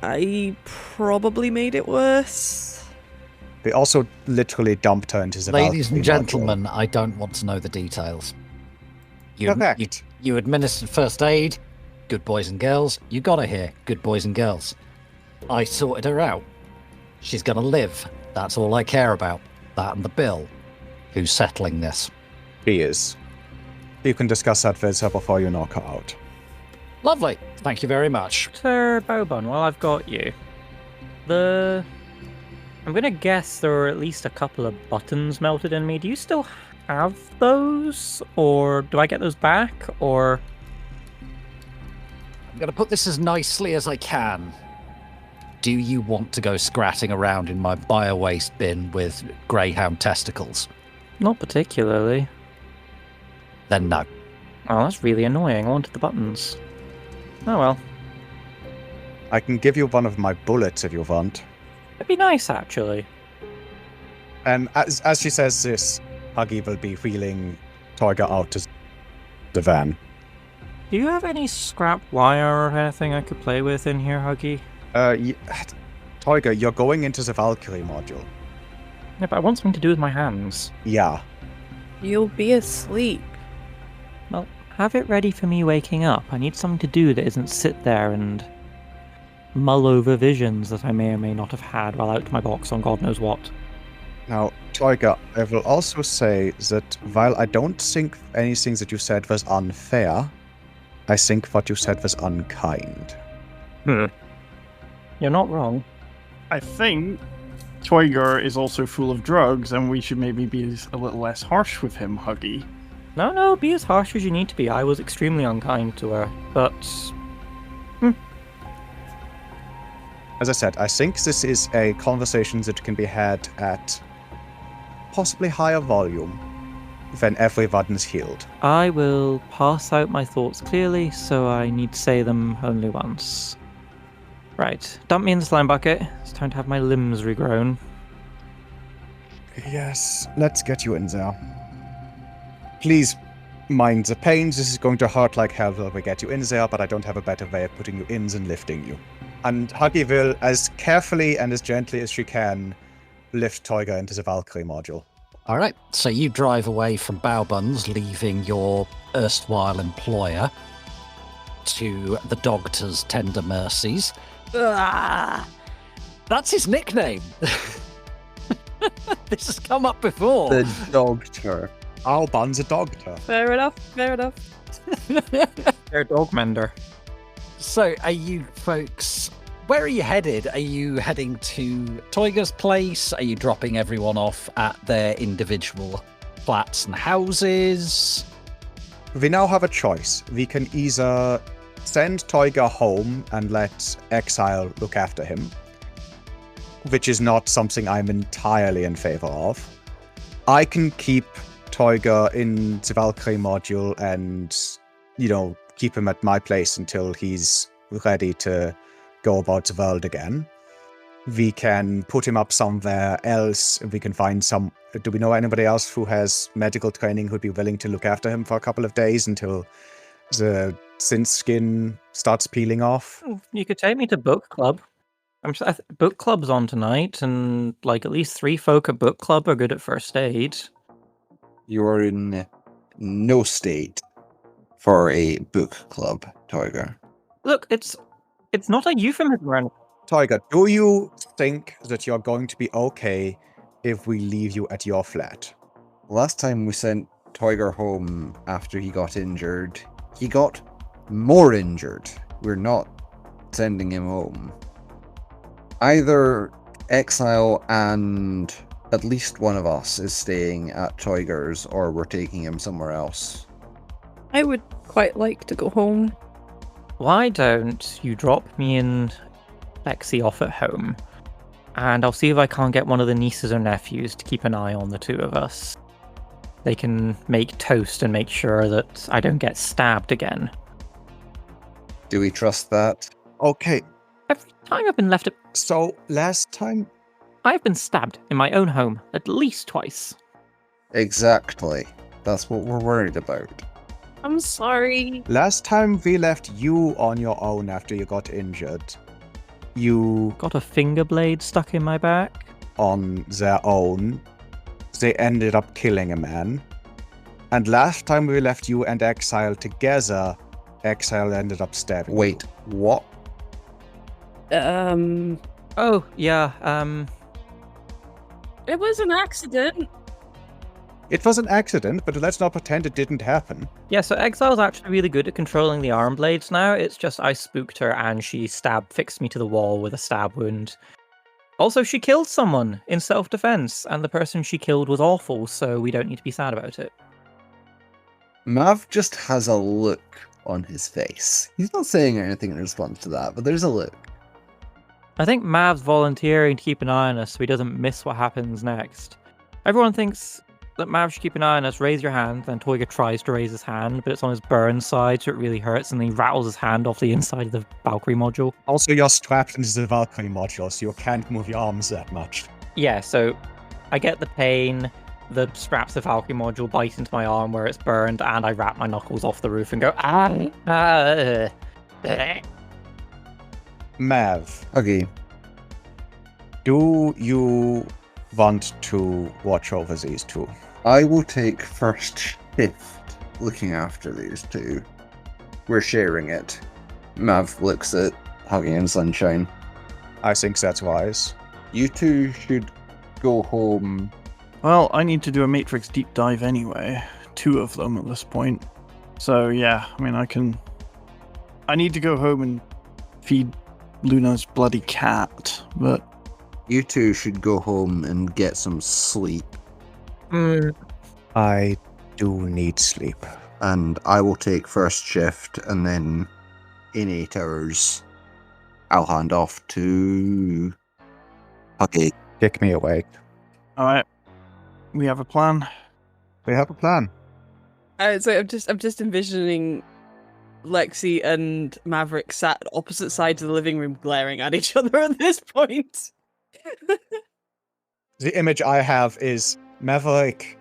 I probably made it worse. They also literally dumped her into the Ladies and Valkyrie module. gentlemen, I don't want to know the details. Correct. You administered first aid, good boys and girls. You got her here, good boys and girls. I sorted her out. She's gonna live. That's all I care about. That and the bill. Who's settling this? She is. You can discuss that with her before you knock her out. Lovely. Thank you very much. Sir Bobon, while I've got you, I'm gonna guess there are at least a couple of buttons melted in me. Do you still have those? Or do I get those back? Or... I'm gonna put this as nicely as I can. Do you want to go scratting around in my bio-waste bin with greyhound testicles? Not particularly. Then no. Oh, that's really annoying. I wanted the buttons. Oh well. I can give you one of my bullets if you want. It'd be nice, actually. And as she says this, Huggy will be wheeling Toyger out to the van. Do you have any scrap wire or anything I could play with in here, Huggy? Toyger, you're going into the Valkyrie module. Yeah, but I want something to do with my hands. Yeah. You'll be asleep. Well, have it ready for me waking up. I need something to do that isn't sit there and mull over visions that I may or may not have had while out my box on God knows what. Now, Toyger, I will also say that while I don't think anything that you said was unfair, I think what you said was unkind. You're not wrong. I think Toyger is also full of drugs, and we should maybe be a little less harsh with him, Huggy. No, be as harsh as you need to be. I was extremely unkind to her, but... As I said, I think this is a conversation that can be had at possibly higher volume when everyone's healed. I will pass out my thoughts clearly, so I need to say them only once. Right, dump me in the slime bucket. It's time to have my limbs regrown. Yes, let's get you in there. Please mind the pain. This is going to hurt like hell when we get you in there, but I don't have a better way of putting you in than lifting you. And Huggy will, as carefully and as gently as she can, lift Toyger into the Valkyrie module. All right, so you drive away from Bowbuns, leaving your erstwhile employer to the doctor's tender mercies. That's his nickname. This has come up before. The doctor. Our bun's a doctor. Fair enough, fair enough. They're dog mender. So, are you folks... Where are you headed? Are you heading to Toyger's place? Are you dropping everyone off at their individual flats and houses? We now have a choice. We can either send Toyger home and let Exile look after him, which is not something I'm entirely in favor of. I can keep Toyger in the Valkyrie module and, keep him at my place until he's ready to go about the world again. We can put him up somewhere else. We can find some... Do we know anybody else who has medical training who'd be willing to look after him for a couple of days until the synth skin starts peeling off? You could take me to book club. Book club's on tonight, and at least 3 folk at book club are good at first aid. You are in no state for a book club, Toyger. Look, it's not a euphemism, Ren. Toyger, do you think that you're going to be okay if we leave you at your flat? Last time we sent Toyger home after he got injured, he got more injured. We're not sending him home. Either Exile and at least one of us is staying at Toyger's, or we're taking him somewhere else. I would quite like to go home. Why don't you drop me and Lexi off at home, and I'll see if I can't get one of the nieces or nephews to keep an eye on the 2 of us. They can make toast and make sure that I don't get stabbed again. Do we trust that? Okay, Every time I've been left at... so last time I've been stabbed in my own home at least twice. Exactly. That's what we're worried about. I'm sorry. Last time we left you on your own after you got injured, you Got a finger blade stuck in my back. on their own, they ended up killing a man. And last time we left you and Exile together, Exile ended up stabbing Wait, what? Oh, yeah, It was an accident. you. It was an accident, but let's not pretend it didn't happen. Yeah, so Exile's actually really good at controlling the arm blades now. It's just I spooked her and she fixed me to the wall with a stab wound. Also, she killed someone in self-defense, and the person she killed was awful, so we don't need to be sad about it. Mav just has a look on his face. He's not saying anything in response to that, but there's a look. I think Mav's volunteering to keep an eye on us so he doesn't miss what happens next. Everyone thinks that Mav should keep an eye on us, raise your hand, then Toyger tries to raise his hand, but it's on his burn side, so it really hurts, and then he rattles his hand off the inside of the Valkyrie module. Also, you're strapped into the Valkyrie module, so you can't move your arms that much. Yeah, so I get the pain, the straps of Valkyrie module bite into my arm where it's burned, and I wrap my knuckles off the roof and go, Mav, Okay. do you want to watch over these two? I will take first shift looking after these two. We're sharing it. Mav looks at Huggy and Sunshine. I think that's wise. You two should go home. Well, I need to do a Matrix deep dive anyway. 2 of them at this point. So yeah, I mean, I need to go home and feed Luna's bloody cat, but You two should go home and get some sleep. I do need sleep. And I will take first shift, and then in 8 hours, I'll hand off to Huggy. Kick me awake. alright. We have a plan. We have a plan. So I'm just envisioning Lexi and Maverick sat at opposite sides of the living room, glaring at each other at this point. The image I have is Maverick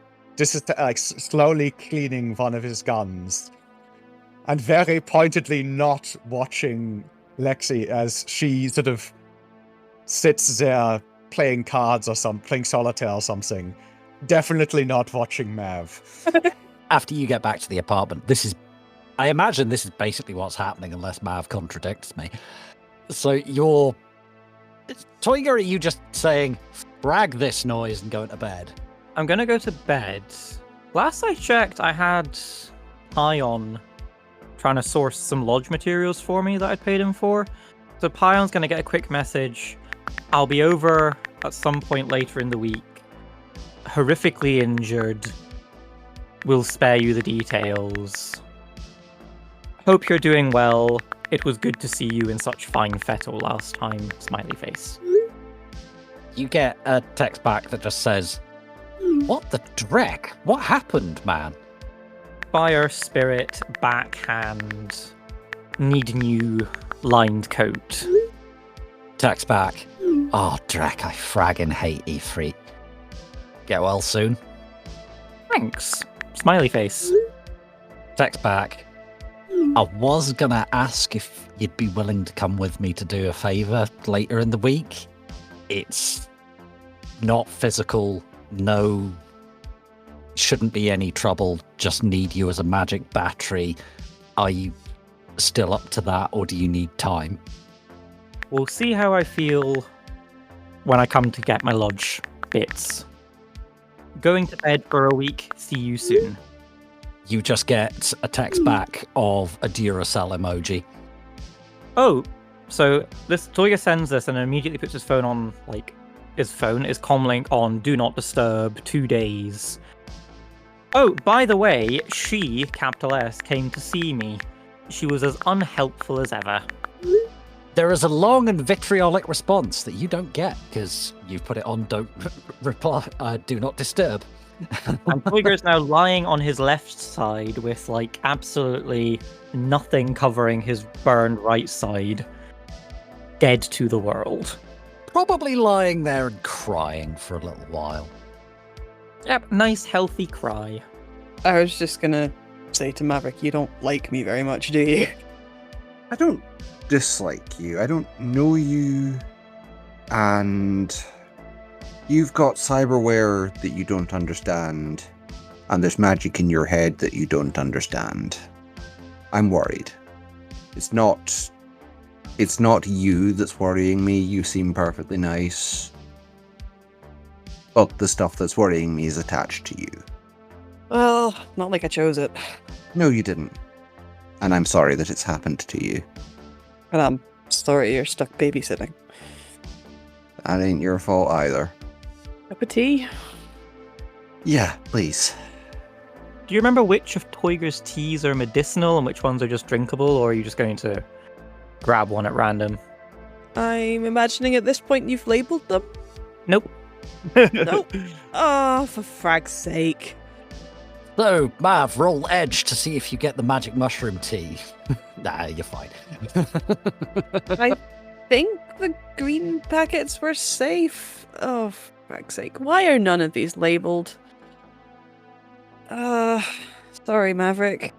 slowly cleaning one of his guns and very pointedly not watching Lexi as she sort of sits there playing cards or playing solitaire or something. Definitely not watching Mav. After you get back to the apartment, I imagine this is basically what's happening unless Mav contradicts me. So Toyger, are you just saying, frag this noise and going to bed? I'm gonna go to bed. Last I checked, I had Pion trying to source some lodge materials for me that I'd paid him for. So Pion's gonna get a quick message. I'll be over at some point later in the week. Horrifically injured. We'll spare you the details. Hope you're doing well. It was good to see you in such fine fettle last time. Smiley face. You get a text back that just says, "What the dreck? What happened, man?" Fire spirit, backhand, need new lined coat. Text back, "Oh, dreck, I fragging hate E3. Get well soon." Thanks. Smiley face. Text back, "I was gonna ask if you'd be willing to come with me to do a favour later in the week. It's not physical, shouldn't be any trouble, just need you as a magic battery. Are you still up to that, or do you need time?" We'll see how I feel when I come to get my lodge bits. Going to bed for a week. See you soon. You just get a text back of a Duracell emoji. Oh, so this Toyger sends this and immediately puts his phone on, his phone is comlink on Do Not Disturb 2 days. Oh, by the way, she, capital S, came to see me. She was as unhelpful as ever. There is a long and vitriolic response that you don't get because you've put it on Do Not Disturb. And Toyger is now lying on his left side with absolutely nothing covering his burned right side. Dead to the world. probably lying there and crying for a little while. Yep, nice healthy cry. I was just gonna say to Maverick, you don't like me very much, do you? I don't dislike you. I don't know you. And you've got cyberware that you don't understand. And there's magic in your head that you don't understand. I'm worried. It's not you that's worrying me. You seem perfectly nice. But the stuff that's worrying me is attached to you. Well, not like I chose it. No, you didn't. And I'm sorry that it's happened to you. And I'm sorry you're stuck babysitting. That ain't your fault either. Cup of tea? Yeah, please. Do you remember which of Toyger's teas are medicinal and which ones are just drinkable, or are you just going to grab one at random? I'm imagining at this point you've labelled them? Nope. Nope. Oh, for frag's sake. So, Mav, roll edge to see if you get the magic mushroom tea. Nah, you're fine. I think the green packets were safe. Oh, for frag's sake. Why are none of these labelled? Sorry, Maverick.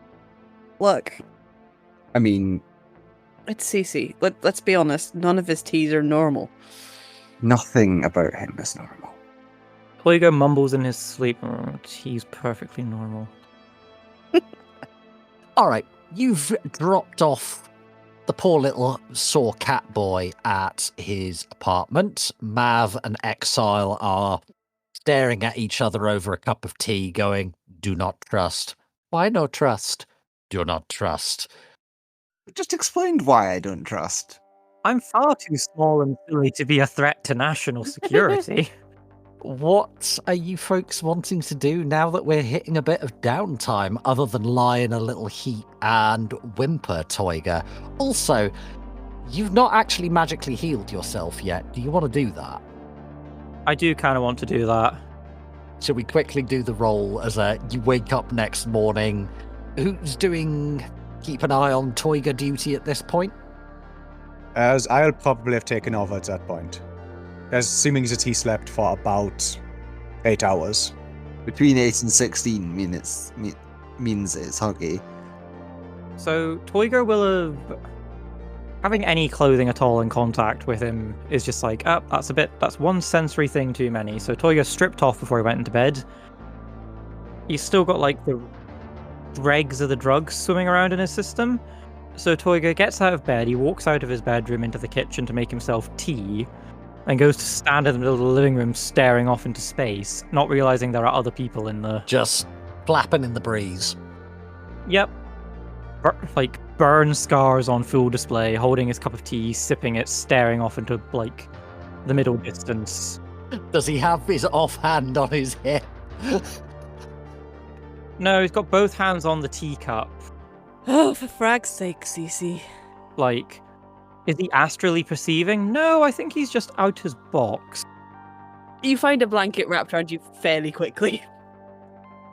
Look, I mean, it's Cece. Let's be honest, none of his teas are normal. nothing about him is normal. Toyger mumbles in his sleep. Oh, he's perfectly normal. All right, you've dropped off the poor little sore cat boy at his apartment. Mav and Exile are staring at each other over a cup of tea, going, "Do not trust." Why no trust? Do not trust. Just explained why I don't trust. I'm far too small and silly to be a threat to national security. What are you folks wanting to do now that we're hitting a bit of downtime, other than lie in a little heap and whimper, Toyger? Also, you've not actually magically healed yourself yet. Do you want to do that? I do kind of want to do that. Shall we quickly do the roll as you wake up next morning? Who's doing keep an eye on Toyger duty at this point? As I'll probably have taken over at that point. Assuming that he slept for about 8 hours. Between 8 and 16 minutes means it's huggy. So Toyger will have... Having any clothing at all in contact with him is just like, oh, that's one sensory thing too many. So Toyger stripped off before he went into bed. He's still got like the dregs of the drugs swimming around in his system. So Toyger gets out of bed, he walks out of his bedroom into the kitchen to make himself tea, and goes to stand in the middle of the living room staring off into space, not realizing there are other people in the... Just flapping in the breeze. Yep. Like, burn scars on full display, holding his cup of tea, sipping it, staring off into, like, the middle distance. Does he have his offhand on his hip? No, he's got both hands on the teacup. Oh, for frag's sake, Cece. Like, is he astrally perceiving? No, I think he's just out his box. You find a blanket wrapped around you fairly quickly.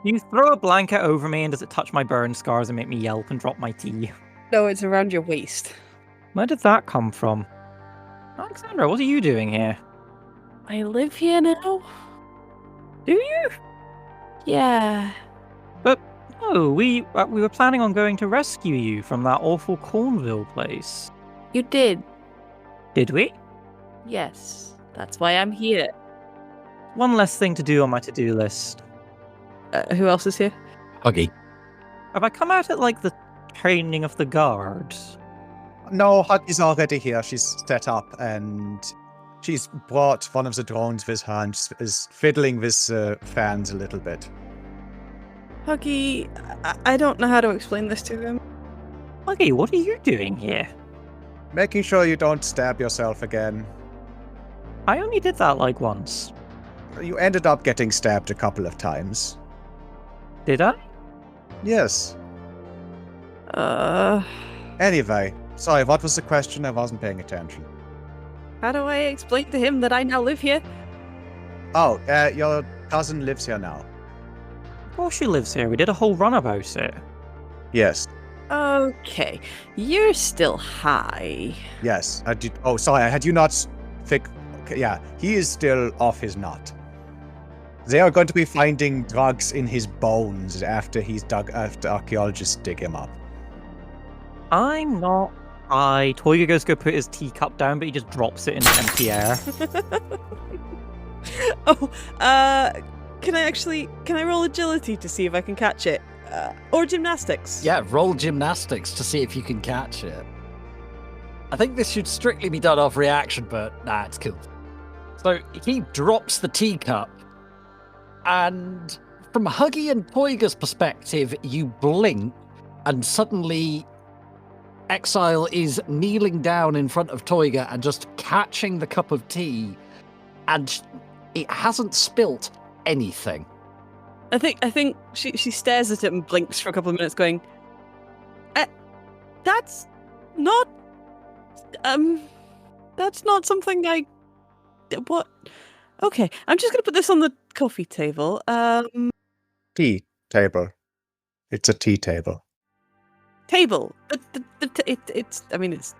You throw a blanket over me, and does it touch my burn scars and make me yelp and drop my tea? No, it's around your waist. Where did that come from? Alexandra, what are you doing here? I live here now? Do you? Yeah. But, no, we were planning on going to rescue you from that awful Cornville place. You did? Did we? Yes. That's why I'm here. One less thing to do on my to-do list. Who else is here? Huggy. Have I come out at, like, the training of the guards? No, Huggy's already here. She's set up and she's brought one of the drones with her and is fiddling with fans a little bit. Huggy, I don't know how to explain this to him. Huggy, what are you doing here? Making sure you don't stab yourself again. I only did that, like, once. You ended up getting stabbed a couple of times. Did I? Yes. Anyway, sorry, what was the question? I wasn't paying attention. How do I explain to him that I now live here? Oh, your cousin lives here now. Of course she lives here. We did a whole run about it. Yes. Okay, you're still high. Yes. I did. Oh, sorry. Had you not yeah, he is still off his nut. They are going to be finding drugs in his bones after archaeologists dig him up. I'm not. Toyger goes to go put his teacup down, but he just drops it into empty air. Oh, can I roll agility to see if I can catch it? Or gymnastics? Yeah, roll gymnastics to see if you can catch it. I think this should strictly be done off reaction, but nah, it's cool. So he drops the teacup, and from Huggy and Toyger's perspective, you blink, and suddenly Exile is kneeling down in front of Toyger and just catching the cup of tea, and it hasn't spilt anything. I think she stares at it and blinks for a couple of minutes, going, "That's not something I. What? Okay, I'm just gonna put this on the coffee table. Tea table. It's a tea table. Table. It's. I mean, it's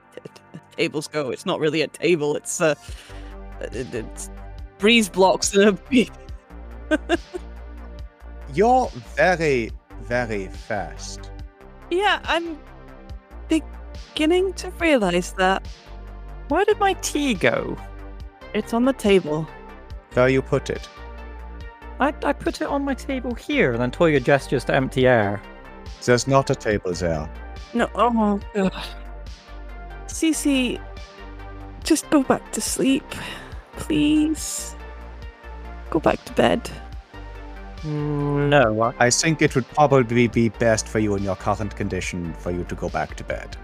tables go. It's not really a table. It's it's breeze blocks and a. You're very, very fast. Yeah, I'm beginning to realize that. Where did my tea go? It's on the table. Where you put it? I put it on my table here, and then Toyger gestures to empty air. There's not a table there. No, oh god. Cece, just go back to sleep. Please. Go back to bed. No. I think it would probably be best for you in your current condition for you to go back to bed.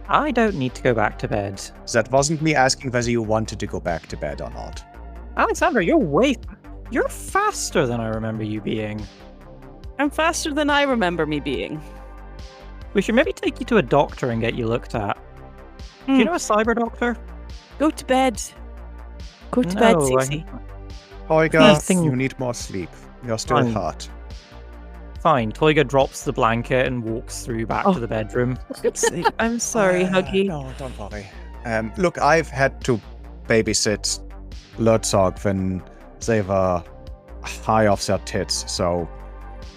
I don't need to go back to bed. That wasn't me asking whether you wanted to go back to bed or not. Alexandra, you're faster than I remember you being. I'm faster than I remember me being. We should maybe take you to a doctor and get you looked at. Do you know a cyber doctor? Go to bed. Go to bed, Cece. Toyger, you need more sleep. You're still Fine. hot. Fine. Toyger drops the blanket and walks through back to the bedroom. I'm sorry, Huggy. No, don't worry. Look, I've had to babysit Lutzog when they were high off their tits, so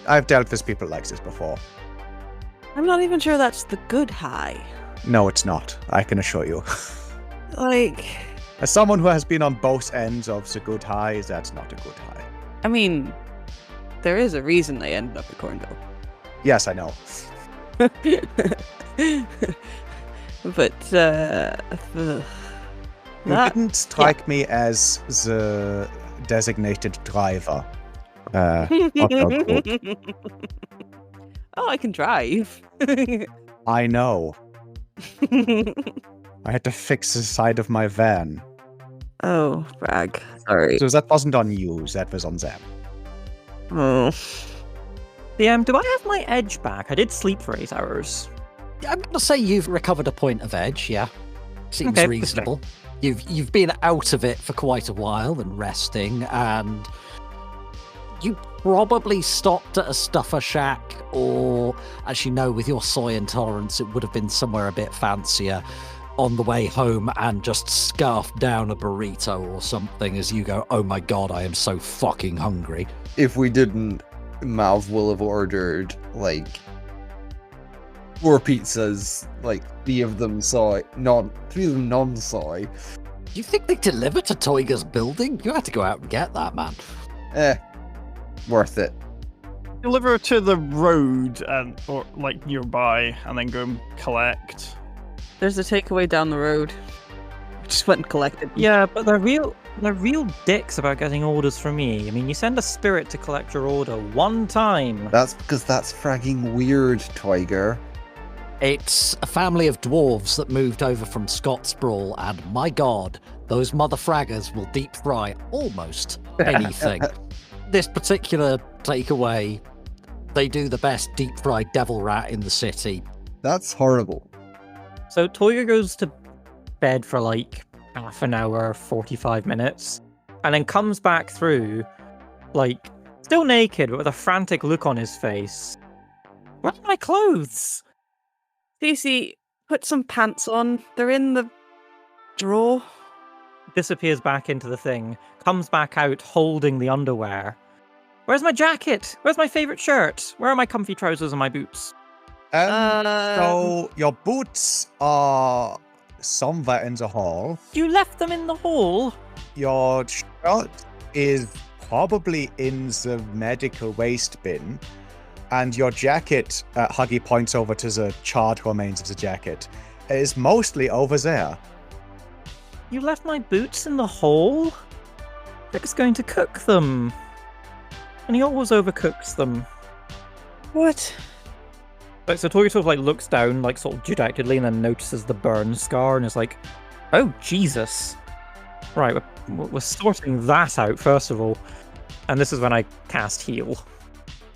I've dealt with people like this before. I'm not even sure that's the good high. No, it's not. I can assure you. Like... As someone who has been on both ends of the good high, that's not a good high. I mean, there is a reason they ended up at Cornville. Yes, I know. But, You didn't strike me as the designated driver. of your group. Oh, I can drive. I know. I had to fix the side of my van. Oh, brag. Sorry. So that wasn't on you, that was on them. Oh. DM, do I have my edge back? I did sleep for 8 hours. I'm going to say you've recovered a point of edge, yeah. Seems Okay, reasonable. You've been out of it for quite a while and resting, and you probably stopped at a stuffer shack, or, as you know, with your soy intolerance, it would have been somewhere a bit fancier on the way home and just scarfed down a burrito or something as you go, oh my god, I am so fucking hungry. If we didn't, Mav will have ordered, like, 4 pizzas, like, 3 of them soy, 3 of them non-soy. Do you think they deliver to Toyger's building? You had to go out and get that, man. Worth it. Deliver to the road or like nearby, and then go and collect. There's a takeaway down the road. Just went and collected. Yeah, but they're real dicks about getting orders from me. I mean, you send a spirit to collect your order 1 time. That's because that's fragging weird, Toyger. It's a family of dwarves that moved over from Scottsbrawl, and my god, those mother fraggers will deep fry almost anything. This particular takeaway, they do the best deep fried devil rat in the city. That's horrible. So Toyger goes to bed for like half an hour, 45 minutes, and then comes back through, like, still naked, but with a frantic look on his face. Where are my clothes? Cece, put some pants on. They're in the drawer. disappears back into the thing, comes back out holding the underwear. Where's my jacket? Where's my favorite shirt? Where are my comfy trousers and my boots? So your boots are somewhere in the hall. You left them in the hall? Your shirt is probably in the medical waste bin. And your jacket, Huggy points over to the charred remains of the jacket, is mostly over there. You left my boots in the hole? Rick's going to cook them. And he always overcooks them. What? Like, so Toyger sort of like looks down, like sort of dejectedly, and then notices the burn scar and is like, "Oh Jesus!" Right, we're sorting that out first of all, and this is when I cast heal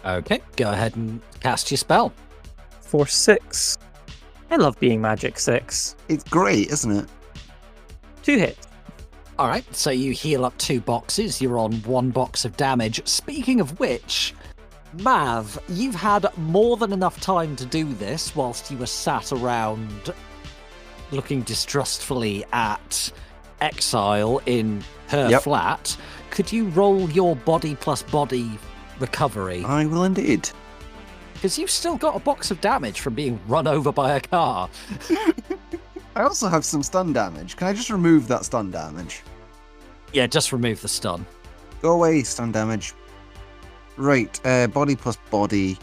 Okay, go ahead and cast your spell. for 6. I love being magic 6. It's great, isn't it? 2 hits. All right, so you heal up 2 boxes. You're on 1 box of damage. Speaking of which, Mav, you've had more than enough time to do this whilst you were sat around looking distrustfully at Exile in her Yep. flat. Could you roll your body plus body recovery? I will indeed. Because you've still got a box of damage from being run over by a car. I also have some stun damage. Can I just remove that stun damage? Yeah, just remove the stun. Go away, stun damage. Right, body plus body.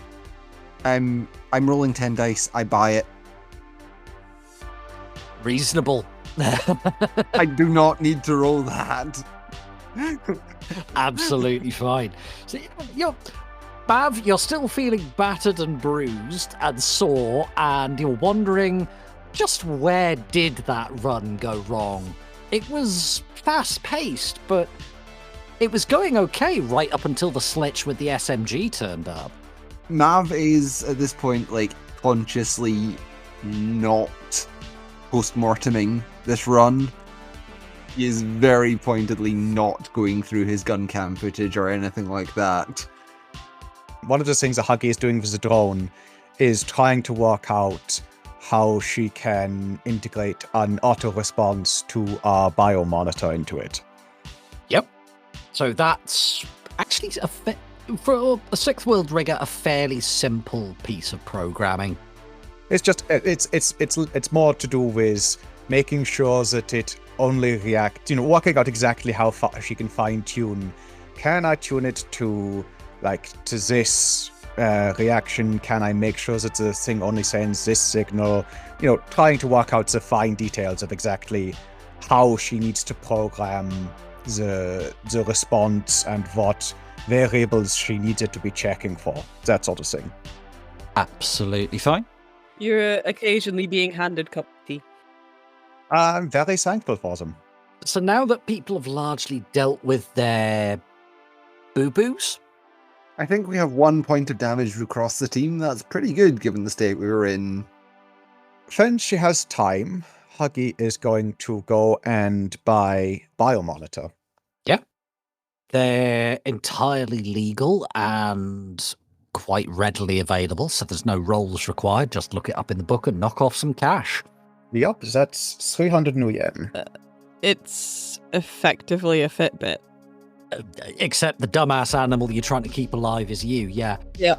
I'm rolling 10 dice. I buy it. Reasonable. I do not need to roll that. Absolutely fine. So Mav, you're still feeling battered and bruised and sore, and you're wondering just where did that run go wrong? It was fast-paced, but it was going okay right up until the slitch with the SMG turned up. Mav is, at this point, like, consciously not post-morteming this run. He is very pointedly not going through his gun cam footage or anything like that. One of the things that Huggy is doing with the drone is trying to work out how she can integrate an auto response to our biomonitor into it. Yep. So that's actually for a Sixth World rigger a fairly simple piece of programming. It's just it's more to do with making sure that it only reacts, working out exactly how far she can fine tune. Can I tune it to this reaction? Can I make sure that the thing only sends this signal? Trying to work out the fine details of exactly how she needs to program the response and what variables she needs it to be checking for. That sort of thing. Absolutely fine. You're occasionally being handed cup of tea. I'm very thankful for them. So now that people have largely dealt with their boo-boos, I think we have 1 point of damage across the team. That's pretty good, given the state we were in. When she has time, Huggy is going to go and buy biomonitor. they're entirely legal and quite readily available, so there's no rolls required. Just look it up in the book and knock off some cash. Yep, that's 300 new yen. It's effectively a Fitbit. Except the dumbass animal you're trying to keep alive is you, yeah. Yeah.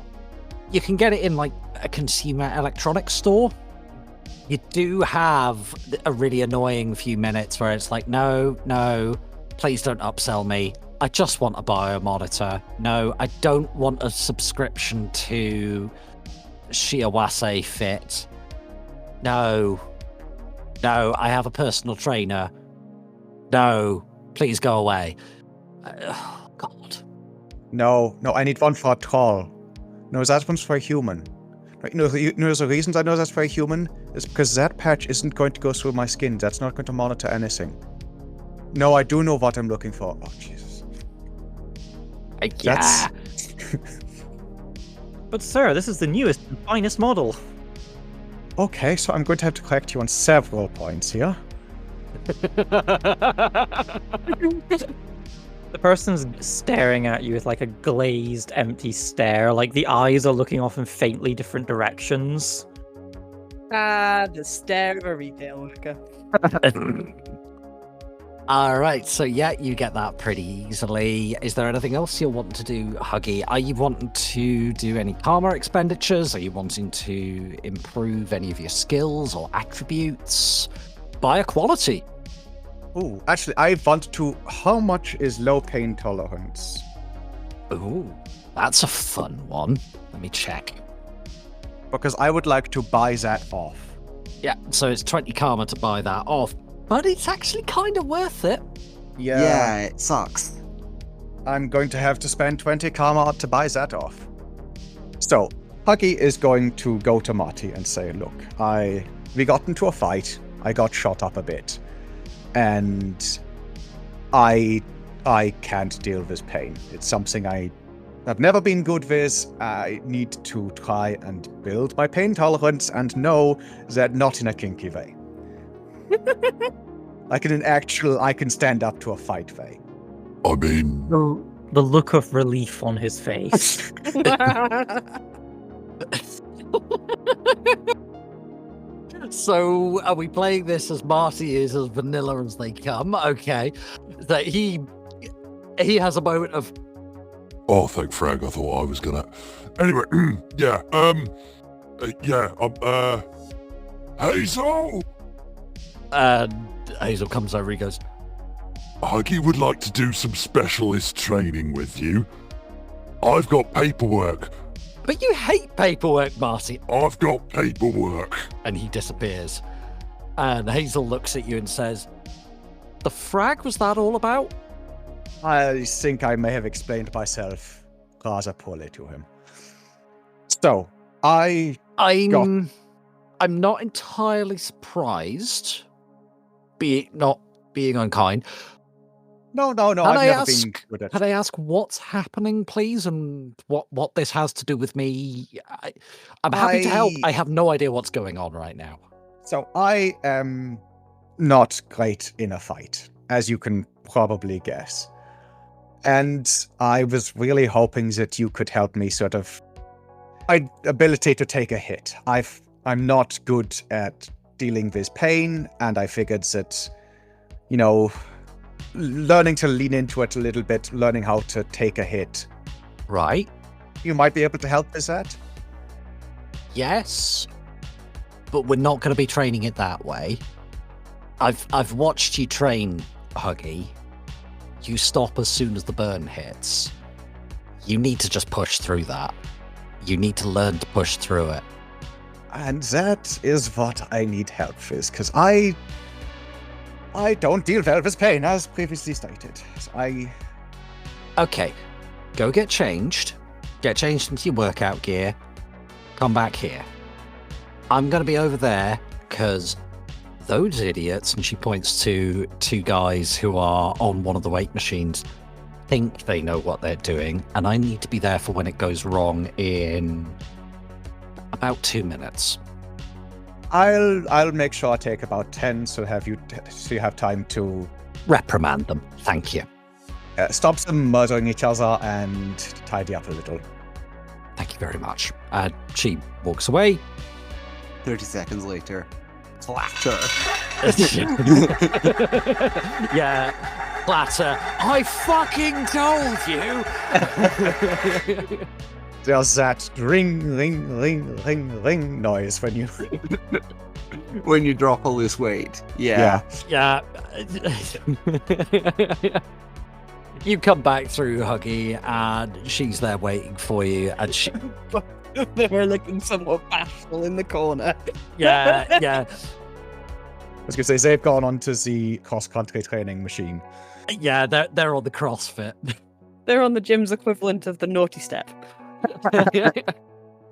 You can get it in a consumer electronics store. You do have a really annoying few minutes where it's like, no, please don't upsell me. I just want a biomonitor. No, I don't want a subscription to Shiawase Fit. No, I have a personal trainer. No, please go away. God. No, I need one for a troll. No, that one's for a human. The reasons I know that's for a human is because that patch isn't going to go through my skin. That's not going to monitor anything. No, I do know what I'm looking for. Oh, Jesus. Yeah. But sir, this is the newest and finest model. Okay, so I'm going to have to correct you on several points here. The person's staring at you with a glazed, empty stare. The eyes are looking off in faintly different directions. Ah, the stare of a retail worker. All right, so yeah, you get that pretty easily. Is there anything else you're wanting to do, Huggy? Are you wanting to do any karma expenditures? Are you wanting to improve any of your skills or attributes? Buy a quality. Ooh, actually, I want to. How much is low pain tolerance? Ooh, that's a fun one. Let me check. Because I would like to buy that off. Yeah, so it's 20 karma to buy that off, but it's actually kind of worth it. Yeah, it sucks. I'm going to have to spend 20 karma to buy that off. So, Huggy is going to go to Marty and say, look, we got into a fight. I got shot up a bit. And I can't deal with pain. It's something I've never been good with. I need to try and build my pain tolerance and know that not in a kinky way. Like in an actual, I can stand up to a fight way. I mean... The look of relief on his face. So, are we playing this as Marty is as vanilla as they come? Okay. That he has a moment of... Oh, thank Frag, I thought I was gonna... Anyway, yeah, Hazel! And Hazel comes over, he goes, Huggy would like to do some specialist training with you. I've got paperwork. but you hate paperwork, Marty. I've got paperwork. And he disappears. And Hazel looks at you and says, the frag, was that all about? I think I may have explained myself rather poorly to him. So, I'm not entirely surprised, not being unkind. No, I've never been good at it. Can I ask what's happening, please, and what this has to do with me? I'm happy to help. I have no idea what's going on right now. So, I am not great in a fight, as you can probably guess. And I was really hoping that you could help me sort of... my ability to take a hit. I'm not good at dealing with pain, and I figured that, learning to lean into it a little bit, learning how to take a hit. Right. You might be able to help with that? Yes, but we're not going to be training it that way. I've watched you train, Huggy. You stop as soon as the burn hits. You need to just push through that. You need to learn to push through it. And that is what I need help with, because I don't deal well with pain, as previously stated. So Okay, go get changed. Get changed into your workout gear. Come back here. I'm going to be over there, because those idiots, and she points to two guys who are on one of the weight machines, think they know what they're doing, and I need to be there for when it goes wrong in about 2 minutes. I'll make sure I take about 10, so you have time to reprimand them. Thank you. Stop them murdering each other and tidy up a little. Thank you very much. She walks away. 30 seconds later. Clatter. Yeah, clatter. I fucking told you. There's that ring, ring, ring, ring, ring noise when you when you drop all this weight. Yeah. Yeah. You come back through, Huggy, and she's there waiting for you, and she... They're looking somewhat bashful in the corner. Yeah. I was going to say, they've gone onto the cross-country training machine. Yeah, they're on the CrossFit. They're on the gym's equivalent of the naughty step.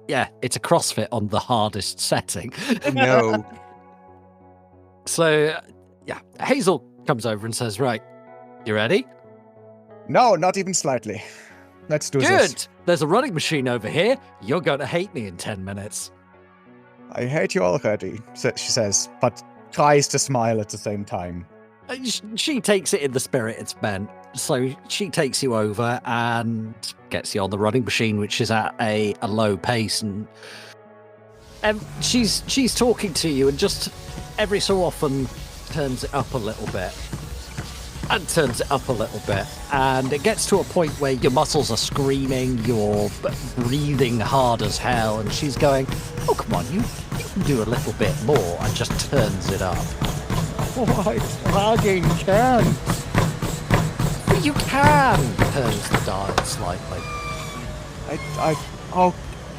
Yeah, it's a CrossFit on the hardest setting. No. So, yeah, Hazel comes over and says, right, you ready? No, not even slightly. Let's do this. Good. There's a running machine over here. You're going to hate me in 10 minutes. I hate you already, she says, but tries to smile at the same time. She takes it in the spirit it's meant. So she takes you over and gets you on the running machine, which is at a low pace. And she's talking to you and just every so often turns it up a little bit. and turns it up a little bit. And it gets to a point where your muscles are screaming, you're breathing hard as hell, and she's going, oh, come on, you can do a little bit more, and just turns it up. Oh, it's lagging, Ken. You can! Turns the dial slightly.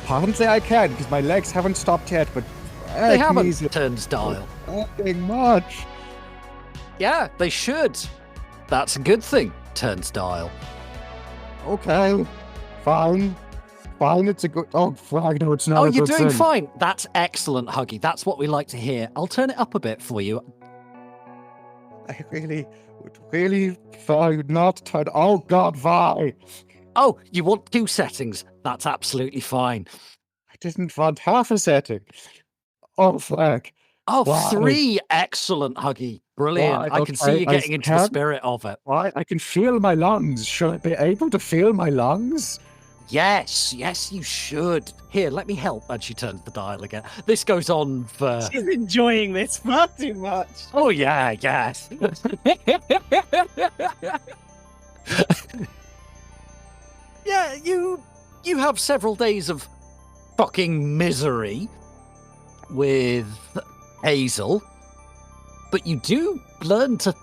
Apparently I can, because my legs haven't stopped yet, but... They haven't. Turns dial. Nothing much. Yeah, they should. That's a good thing. Turns dial. Okay, fine. Fine, it's a good... Oh, flag, no, it's not Oh, a you're good doing thing. fine. That's excellent, Huggy. That's what we like to hear. I'll turn it up a bit for you. I would really would not turn... Oh, God, why? Oh, you want 2 settings. That's absolutely fine. I didn't want half a setting. Oh, flag. Oh, Why? 3. Excellent, Huggy. Brilliant. Why? I can see Okay, you I getting into the can. spirit of it. Why? I can feel my lungs. Should I be able to feel my lungs? Yes, you should. Here, let me help. And she turns the dial again. This goes on for... She's enjoying this far too much. Oh, yeah, yes. Yeah, you have several days of fucking misery with Hazel, but you do learn to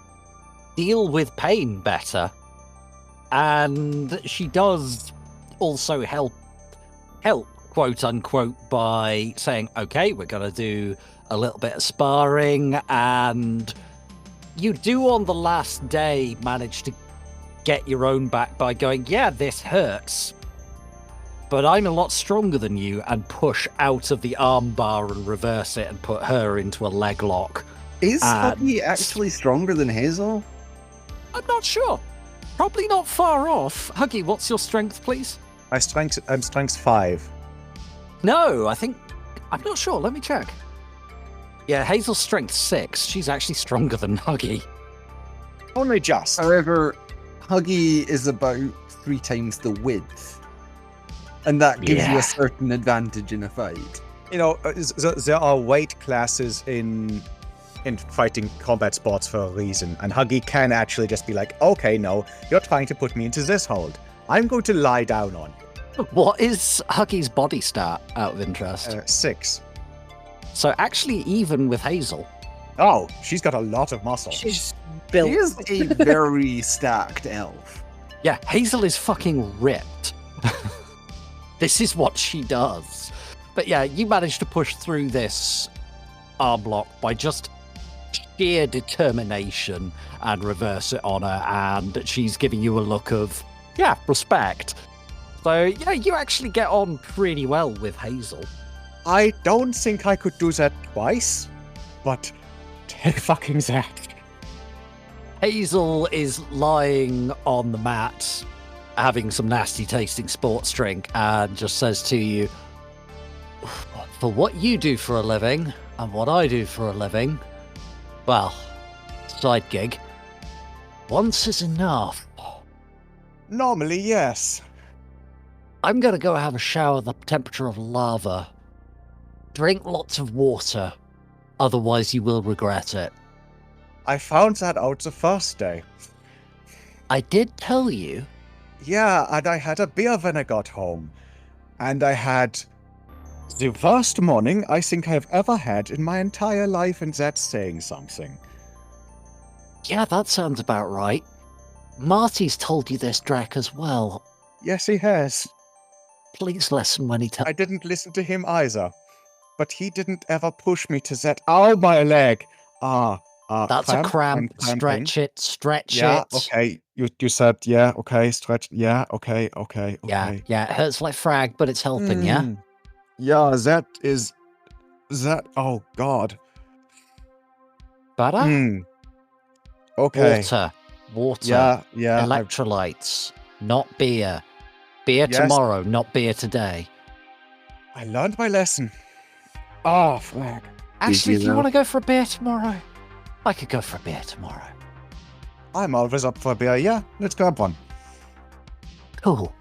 deal with pain better. And she does also help, quote unquote, by saying, okay, we're going to do a little bit of sparring. And you do on the last day manage to get your own back by going, yeah, this hurts, but I'm a lot stronger than you, and push out of the armbar and reverse it and put her into a leg lock. Is Huggy actually stronger than Hazel? I'm not sure. Probably not far off. Huggy, what's your strength, please? I'm strength 5. No, I'm not sure. Let me check. Yeah, Hazel's strength 6. She's actually stronger than Huggy. Only just. However, Huggy is about 3 times the width, and that gives you a certain advantage in a fight. You know, there are weight classes in fighting combat sports for a reason, and Huggy can actually just be like, okay, no, you're trying to put me into this hold. I'm going to lie down on you. What is Huggy's body stat, out of interest? 6. So actually even with Hazel. Oh, she's got a lot of muscle. She's built. He is a very stacked elf. Yeah, Hazel is fucking ripped. This is what she does. But yeah, you managed to push through this arm lock by just sheer determination and reverse it on her, and she's giving you a look of, yeah, respect. So yeah, you actually get on pretty well with Hazel. I don't think I could do that twice, but take fucking that. Hazel is lying on the mat, having some nasty tasting sports drink, and just says to you, for what you do for a living and what I do for a living, well, side gig, once is enough. Normally, yes. I'm going to go have a shower at the temperature of lava. Drink lots of water, otherwise you will regret it. I found that out the first day. I did tell you. Yeah, and I had a beer when I got home. And I had the worst morning I think I've ever had in my entire life, and that's saying something. Yeah, that sounds about right. Marty's told you this, Drac, as well. Yes, he has. Please listen when he tells. I didn't listen to him either. But he didn't ever push me to that. Ow, my leg! That's a cramp. Stretch it, stretch yeah, it. Okay. You said, yeah, okay, stretch. Yeah, okay. Yeah, it hurts like frag, but it's helping, yeah? Yeah, that, oh, God. Better? Okay. Water. Yeah. Electrolytes, not beer. Beer Yes. tomorrow, not beer today. I learned my lesson. Oh, flag. Actually, you if you know? want to go for a beer tomorrow, I could go for a beer tomorrow. I'm always up for a beer. Yeah, let's grab one. Cool.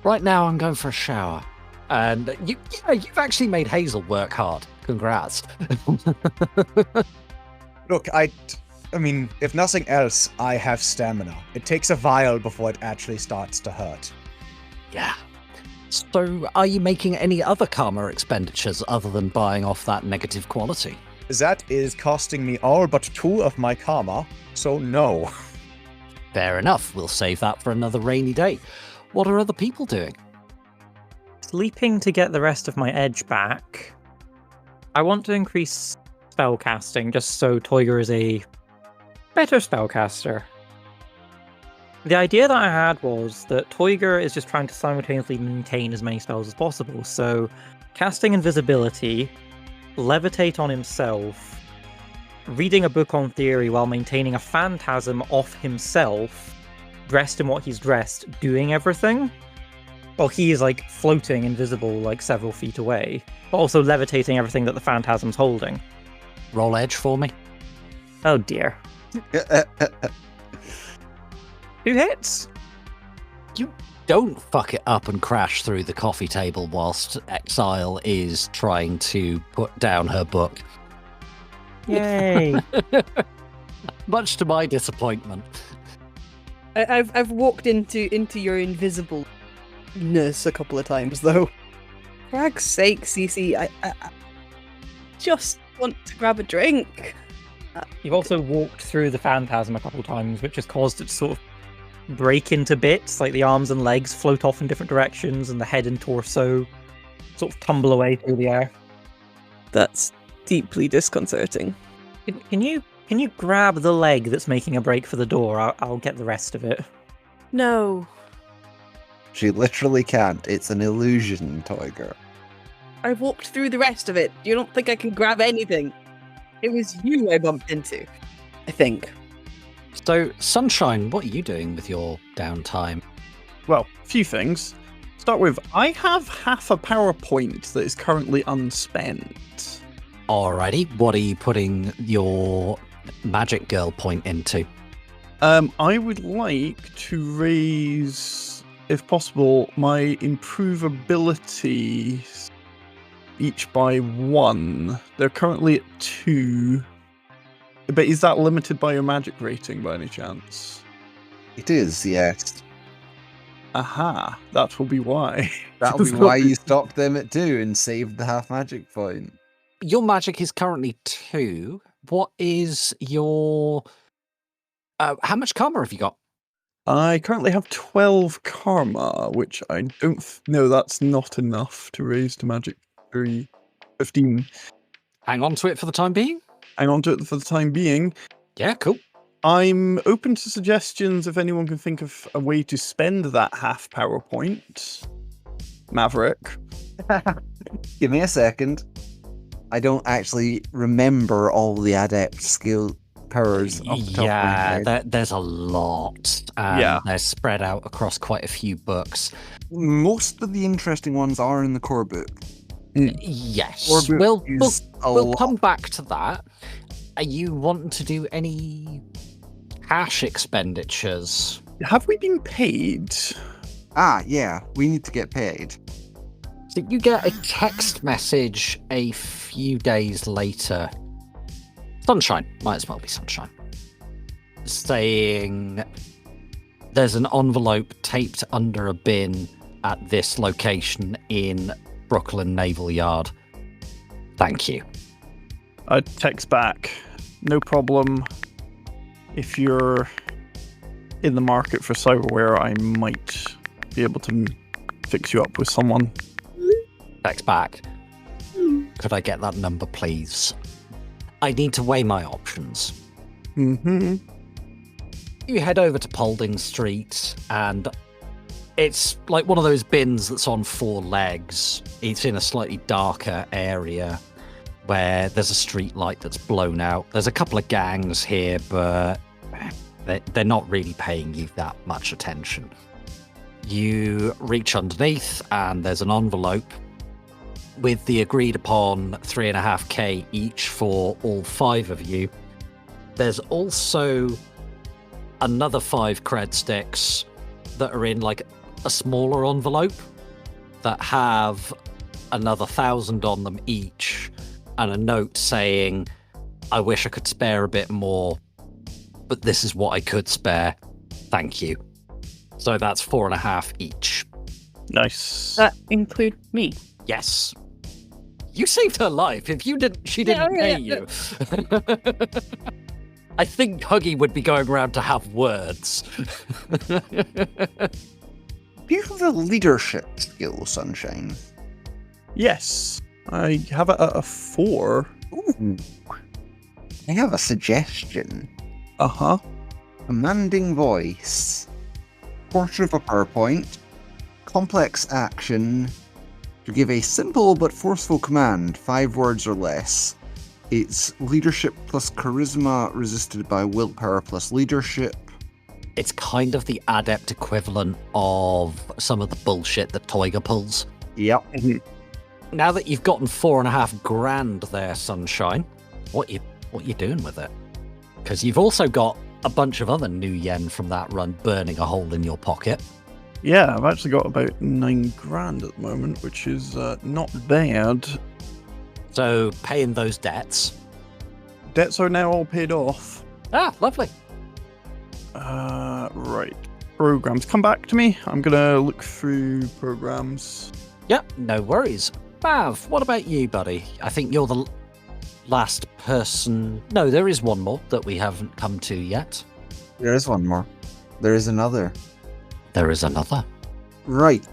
Right now, I'm going for a shower. And you've actually made Hazel work hard. Congrats. Look, I mean, if nothing else, I have stamina. It takes a while before it actually starts to hurt. Yeah. So, are you making any other karma expenditures other than buying off that negative quality? That is costing me all but 2 of my karma, so no. Fair enough. We'll save that for another rainy day. What are other people doing? Sleeping to get the rest of my edge back. I want to increase spellcasting just so Toyger is a better spellcaster. The idea that I had was that Toyger is just trying to simultaneously maintain as many spells as possible, so casting invisibility, levitate on himself, reading a book on theory while maintaining a phantasm off himself, dressed in what he's dressed, doing everything, while he is like floating invisible like several feet away, but also levitating everything that the phantasm's holding. Roll edge for me. Oh dear. 2 hits? You don't fuck it up and crash through the coffee table whilst Exile is trying to put down her book. Yay. Much to my disappointment. I've walked into your invisibleness a couple of times though. For frag's sake, Cece, I just want to grab a drink. You've also walked through the phantasm a couple times, which has caused it to sort of break into bits, like the arms and legs float off in different directions and the head and torso sort of tumble away through the air. That's deeply disconcerting. Can you grab the leg that's making a break for the door? I'll get the rest of it. No. She literally can't. It's an illusion, Toyger. I walked through the rest of it. You don't think I can grab anything? It was you I bumped into, I think. So, Sunshine, what are you doing with your downtime? Well, a few things. Start with, I have half a PowerPoint that is currently unspent. Alrighty, what are you putting your magic girl point into? I would like to raise, if possible, my improvability each by 1. They're currently at 2. But is that limited by your magic rating by any chance? It is, yes. Aha, that will be why. That'll be why you stopped them at 2 and saved the half magic point. Your magic is currently 2. What is your... how much karma have you got? I currently have 12 karma, which I don't know, that's not enough to raise to magic 3. 15. Hang on to it for the time being? Hang on to it for the time being. Yeah, cool. I'm open to suggestions if anyone can think of a way to spend that half PowerPoint. Maverick. Give me a second. I don't actually remember all the adept skill powers off the top of my head. There's a lot. They're spread out across quite a few books. Most of the interesting ones are in the core book. Yes, Core book we'll come back to that. Are you wanting to do any cash expenditures? Have we been paid? Yeah, we need to get paid. So you get a text message a few days later. Sunshine, might as well be Sunshine. Saying there's an envelope taped under a bin at this location in Brooklyn Naval Yard. Thank you. I text back. No problem. If you're in the market for cyberware, I might be able to fix you up with someone. Text back. Could I get that number, please? I need to weigh my options. Mm-hmm. You head over to Paulding Street, and it's like one of those bins that's on 4 legs. It's in a slightly darker area where there's a street light that's blown out. There's a couple of gangs here, but they're not really paying you that much attention. You reach underneath, and there's an envelope with the agreed upon 3.5k each for all 5 of you. There's also another 5 cred sticks that are in like a smaller envelope that have another 1,000 on them each, and a note saying, I wish I could spare a bit more, but this is what I could spare. Thank you. So that's 4.5 each. Nice. That include me. Yes. You saved her life. If you didn't, she didn't pay you. I think Huggy would be going around to have words. Do you have a leadership skill, Sunshine? Yes. I have it at a 4. Ooh. I have a suggestion. Uh-huh. Commanding voice. Quarter of a power point. Complex action. To give a simple but forceful command, 5 words or less. It's leadership plus charisma resisted by willpower plus leadership. It's kind of the adept equivalent of some of the bullshit that Toyger pulls. Yep. Now that you've gotten 4.5 grand there, Sunshine, what you doing with it? Because you've also got a bunch of other new yen from that run burning a hole in your pocket. Yeah, I've actually got about 9 grand at the moment, which is not bad. So paying those debts. Debts are now all paid off. Ah, lovely. Right. Programs. Come back to me. I'm going to look through programs. Yep, no worries. Mav, what about you, buddy? I think you're the last person... No, there is one more that we haven't come to yet. There is one more. There is another. There is another. Right.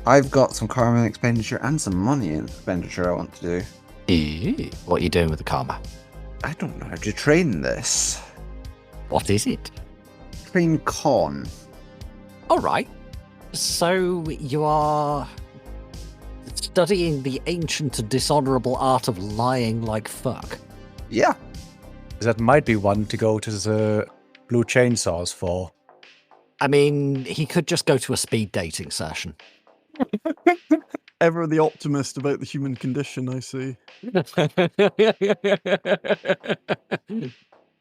I've got some karma expenditure and some money expenditure I want to do. What are you doing with the karma? I don't know how to train this. What is it? Train con. All right. So you are studying the ancient and dishonorable art of lying like fuck. Yeah. That might be one to go to the blue chainsaws for. I mean, he could just go to a speed dating session. Ever the optimist about the human condition, I see.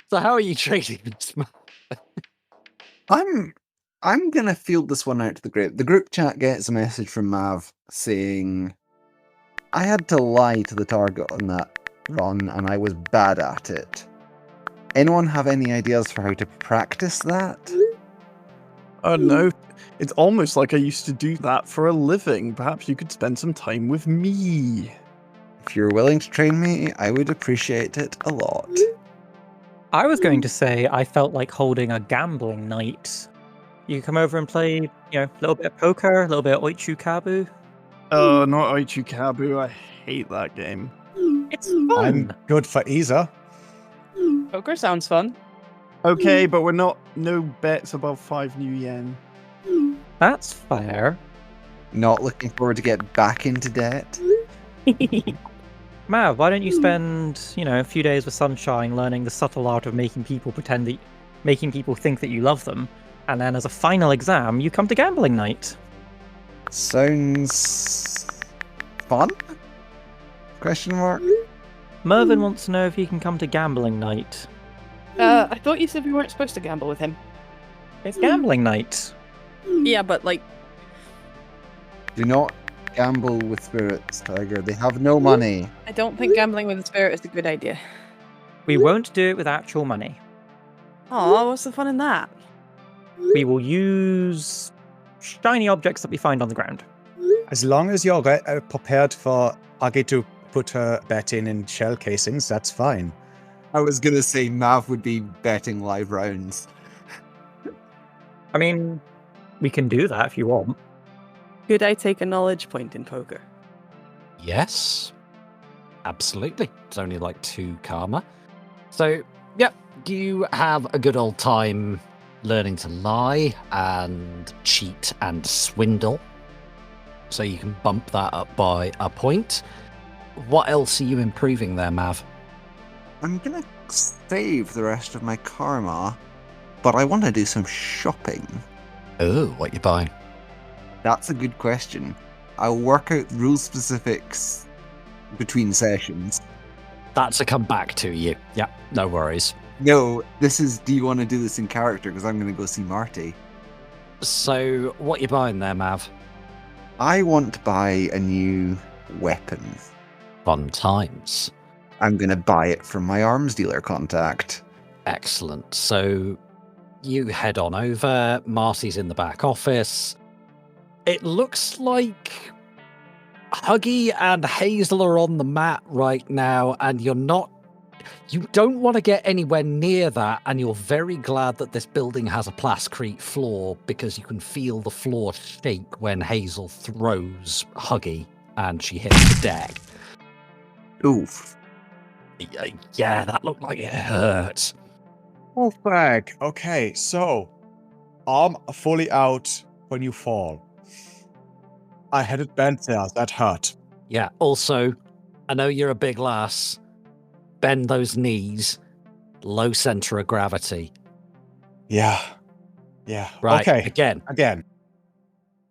So how are you trading this? I'm gonna field this one out to the group. The group chat gets a message from Mav saying, I had to lie to the target on that run and I was bad at it. Anyone have any ideas for how to practice that? Oh no, it's almost like I used to do that for a living. Perhaps you could spend some time with me. If you're willing to train me, I would appreciate it a lot. I was going to say I felt like holding a gambling night. You come over and play, a little bit of poker, a little bit of Oichu Kabu. Oh, not Oichu Kabu. I hate that game. It's fun. I'm good for either. Poker sounds fun. Okay, but we're no bets above 5 new yen. That's fair. Not looking forward to get back into debt. Mav, why don't you spend, a few days with Sunshine learning the subtle art of making people think that you love them, and then as a final exam, you come to gambling night. Sounds fun? Question mark? Mervyn wants to know if he can come to gambling night. I thought you said we weren't supposed to gamble with him. It's gambling night. Yeah, but Do not gamble with spirits, Tiger. They have no money. I don't think gambling with a spirit is a good idea. We won't do it with actual money. Oh, what's the fun in that? We will use shiny objects that we find on the ground. As long as you're prepared for Agi to put her bet in shell casings, that's fine. I was gonna say Mav would be betting live rounds. I mean, we can do that if you want. Could I take a knowledge point in poker? Yes. Absolutely. It's only like 2 karma. So, yeah, you have a good old time learning to lie and cheat and swindle. So you can bump that up by a point. What else are you improving there, Mav? I'm gonna save the rest of my karma, but I want to do some shopping. Oh, what you buying? That's a good question. I'll work out rule specifics between sessions. That's a come back to you. Yeah, no worries. No, this is, do you want to do this in character? Because I'm going to go see Marty. So, what you buying there, Mav? I want to buy a new weapon. Fun times. I'm going to buy it from my arms dealer contact. Excellent. So you head on over. Marty's in the back office. It looks like Huggy and Hazel are on the mat right now, and you don't want to get anywhere near that, and you're very glad that this building has a plascrete floor because you can feel the floor shake when Hazel throws Huggy and she hits the deck. Oof. Yeah, that looked like it hurt. Oh, fag. Okay, so arm fully out when you fall. I had it bent there. That hurt. Yeah, also, I know you're a big lass. Bend those knees. Low center of gravity. Yeah. Right, Okay. Again.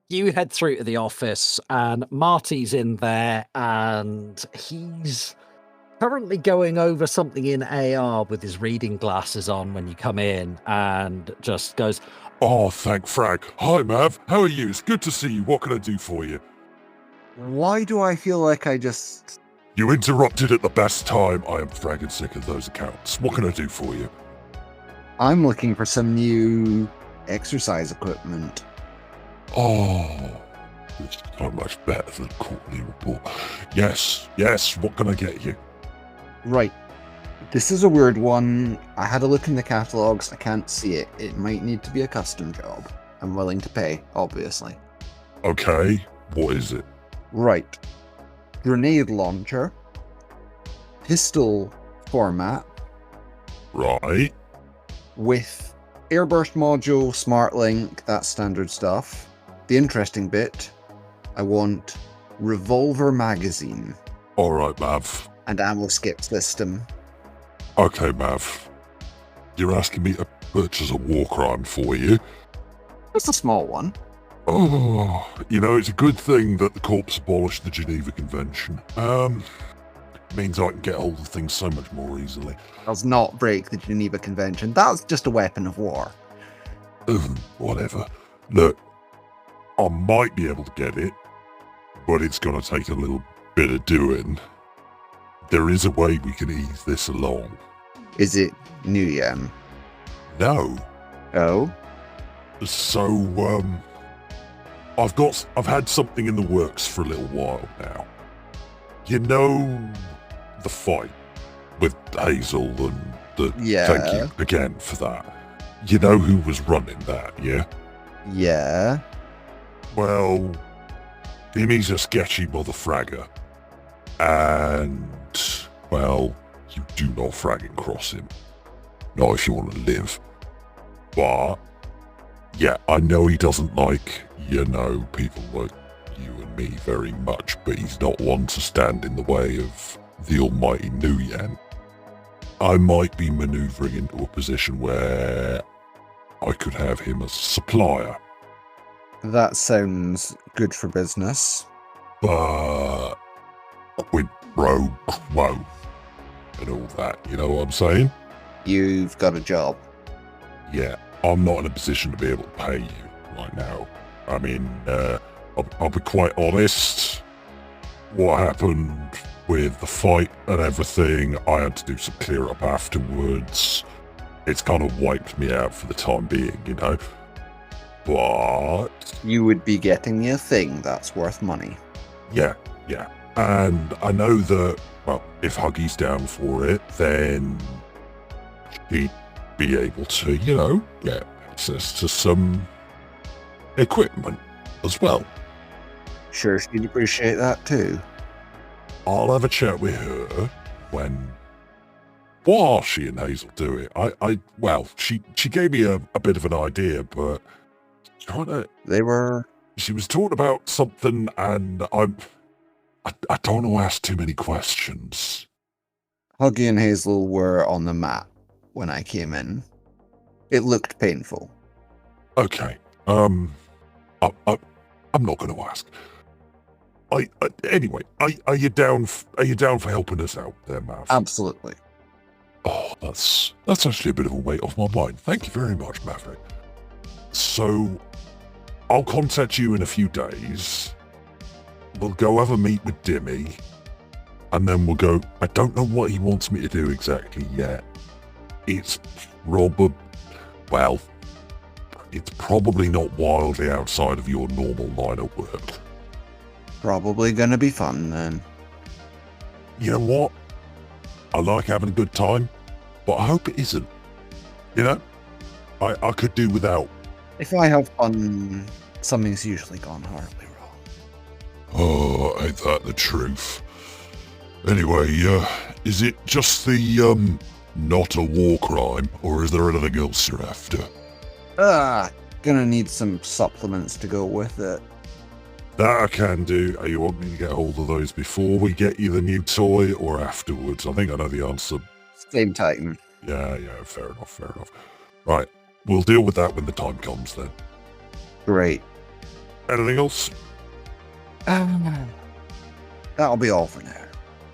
You head through to the office, and Marty's in there, and he's currently going over something in AR with his reading glasses on when you come in, and just goes, Oh, thank frag. Hi, Mav. How are you? It's good to see you. What can I do for you? Why do I feel like I just... You interrupted at the best time. I am fragging sick of those accounts. What can I do for you? I'm looking for some new exercise equipment. Oh, it's so much better than quarterly report. Yes, what can I get you? Right. This is a weird one. I had a look in the catalogs. I can't see it. It might need to be a custom job. I'm willing to pay, obviously. Okay, what is it? Right. Grenade launcher. Pistol format. Right. With airburst module, smart link, that standard stuff. The interesting bit, I want revolver magazine. Alright, Mav. And ammo skip system. Okay, Mav. You're asking me to purchase a war crime for you? Just a small one. Oh, it's a good thing that the corps abolished the Geneva Convention. Means I can get hold of things so much more easily. Does not break the Geneva Convention. That's just a weapon of war. Whatever. Look, I might be able to get it, but it's going to take a little bit of doing. There is a way we can ease this along. Is it New Yen? No. Oh? So, I've had something in the works for a little while now. You know the fight with Hazel and thank you again for that. You know who was running that, yeah? Yeah. Well, Timmy's a sketchy motherfragger. And, well, you do not fragging cross him. Not if you want to live. But, yeah, I know he doesn't like, people like you and me very much, but he's not one to stand in the way of the almighty New Yen. I might be maneuvering into a position where I could have him as a supplier. That sounds good for business. But quid pro quo and all that, you know what I'm saying? You've got a job. Yeah, I'm not in a position to be able to pay you right now. I mean, I'll be quite honest. What happened with the fight and everything, I had to do some clear up afterwards. It's kind of wiped me out for the time being, But you would be getting me a thing that's worth money. Yeah. And I know that, well, if Huggy's down for it, then he'd be able to, get access to some equipment as well. Sure, she'd appreciate that too. I'll have a chat with her while she and Hazel do it. She gave me a bit of an idea, but she was talking about something, and I don't want to ask too many questions. Huggy and Hazel were on the mat when I came in. It looked painful. Okay. I'm not going to ask. Anyway, are you down for helping us out there, Mav? Absolutely. Oh, that's actually a bit of a weight off my mind. Thank you very much, Maverick. So, I'll contact you in a few days. We'll go have a meet with Dimmy, and then we'll go. I don't know what he wants me to do exactly yet, it's it's probably not wildly outside of your normal line of work. Probably gonna be fun then. You know what? I like having a good time, but I hope it isn't. You know? I could do without. If I have fun, something's usually gone horribly wrong. Oh, ain't that the truth? Anyway, is it just the, not a war crime, or is there anything else you're after? Gonna need some supplements to go with it. That I can do. You want me to get hold of those before we get you the new toy, or afterwards? I think I know the answer. Same time. Yeah, fair enough. Right, we'll deal with that when the time comes then. Great. Anything else? That'll be all for now.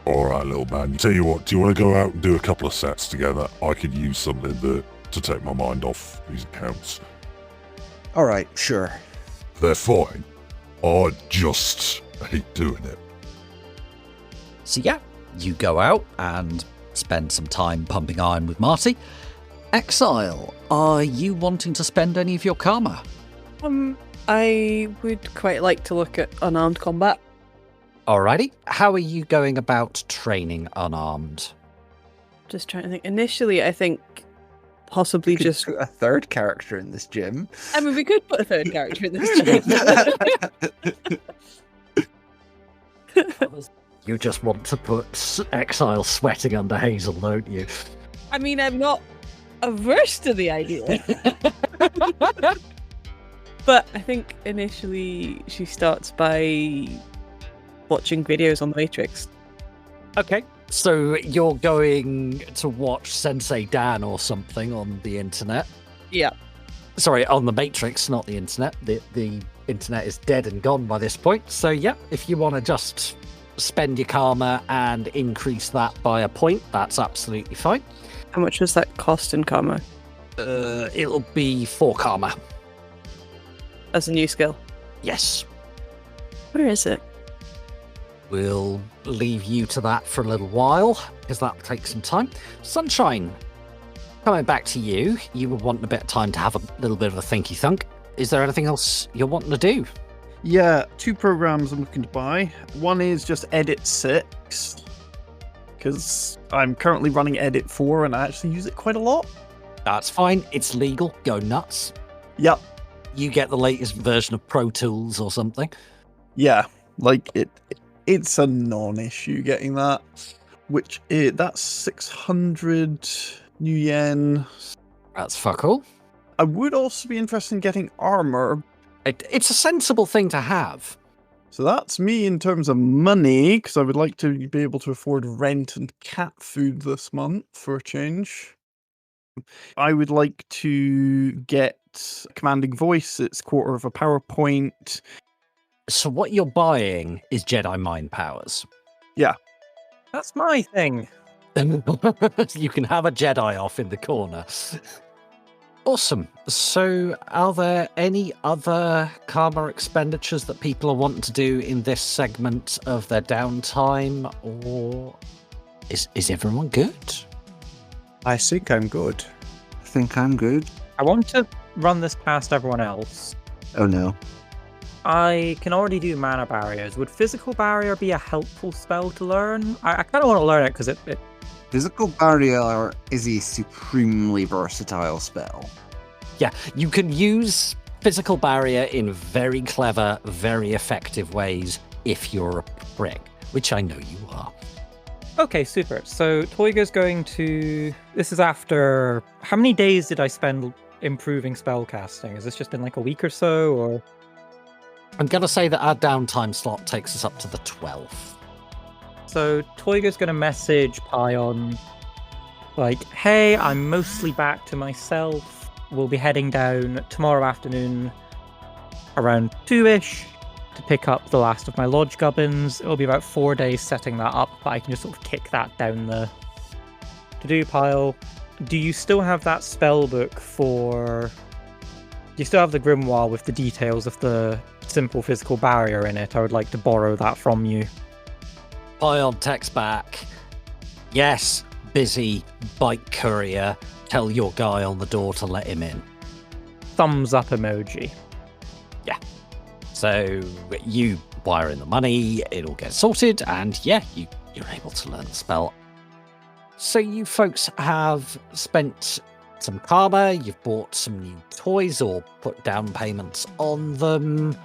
Alright, little man. Tell you what, do you want to go out and do a couple of sets together? I could use something to take my mind off these accounts. Alright, sure. They're fine. I just hate doing it. So yeah, you go out and spend some time pumping iron with Marty. Exile, are you wanting to spend any of your karma? I would quite like to look at unarmed combat. Alrighty, how are you going about training unarmed? Just trying to think. Initially, I think possibly Could just... put a third character in this gym. I mean, we could put a third character in this gym. You just want to put Exile sweating under Hazel, don't you? I mean, I'm not averse to the idea. But I think initially she starts by watching videos on the Matrix. Okay, so you're going to watch Sensei Dan or something on the internet. Yeah. Sorry, on the Matrix, not the internet. The internet is dead and gone by this point. So yeah, if you want to just spend your karma and increase that by a point, that's absolutely fine. How much does that cost in karma? It'll be 4 karma. As a new skill? Yes. Where is it? We'll leave you to that for a little while, because that'll take some time. Sunshine, coming back to you. You were wanting a bit of time to have a little bit of a thinky thunk. Is there anything else you're wanting to do? Yeah, 2 programs I'm looking to buy. One is just Edit 6, because I'm currently running Edit 4 and I actually use it quite a lot. That's fine. It's legal. Go nuts. Yep. You get the latest version of Pro Tools or something. Yeah, like it's a non-issue getting that. That's 600 new yen. That's fuck all. I would also be interested in getting armor. It's a sensible thing to have. So that's me in terms of money, because I would like to be able to afford rent and cat food this month for a change. I would like to get Commanding Voice. It's quarter of a PowerPoint. So what you're buying is Jedi Mind Powers. Yeah. That's my thing. You can have a Jedi off in the corner. Awesome. So are there any other karma expenditures that people are wanting to do in this segment of their downtime, or is everyone good? I think I'm good. I think I'm good. I want to run this past everyone else. Oh no. I can already do mana barriers. Would physical barrier be a helpful spell to learn? I kind of want to learn it because it Physical Barrier is a supremely versatile spell. Yeah, you can use Physical Barrier in very clever, very effective ways if you're a prick, which I know you are. Okay, super. So Toyger's going to... This is after... How many days did I spend improving spellcasting? Has this just been like a week or so, or...? I'm going to say that our downtime slot takes us up to the 12th. So Toyger's going to message Pion, like, hey, I'm mostly back to myself. We'll be heading down tomorrow afternoon around 2-ish to pick up the last of my lodge gubbins. It'll be about 4 days setting that up, but I can just sort of kick that down the to-do pile. Do you still have that spell book for... Do you still have the grimoire with the details of the simple physical barrier in it? I would like to borrow that from you. Pion texts back, yes, busy, bike courier, tell your guy on the door to let him in. Thumbs up emoji. So you wire in the money, it all gets sorted, and yeah, you're able to learn the spell. So you folks have spent some karma, you've bought some new toys or put down payments on them.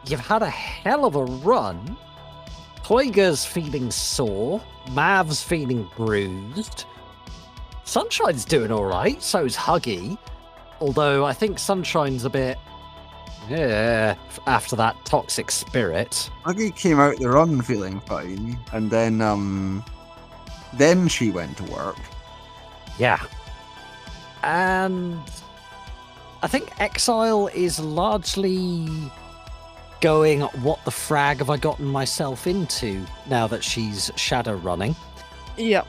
You've had a hell of a run. Toyger's feeling sore, Mav's feeling bruised. Sunshine's doing alright, so's Huggy. Although I think Sunshine's a bit... after that toxic spirit. Huggy came out the run feeling fine, and then she went to work. Yeah. And I think Exile is largely going, what the frag have I gotten myself into now that she's shadow running? Yep.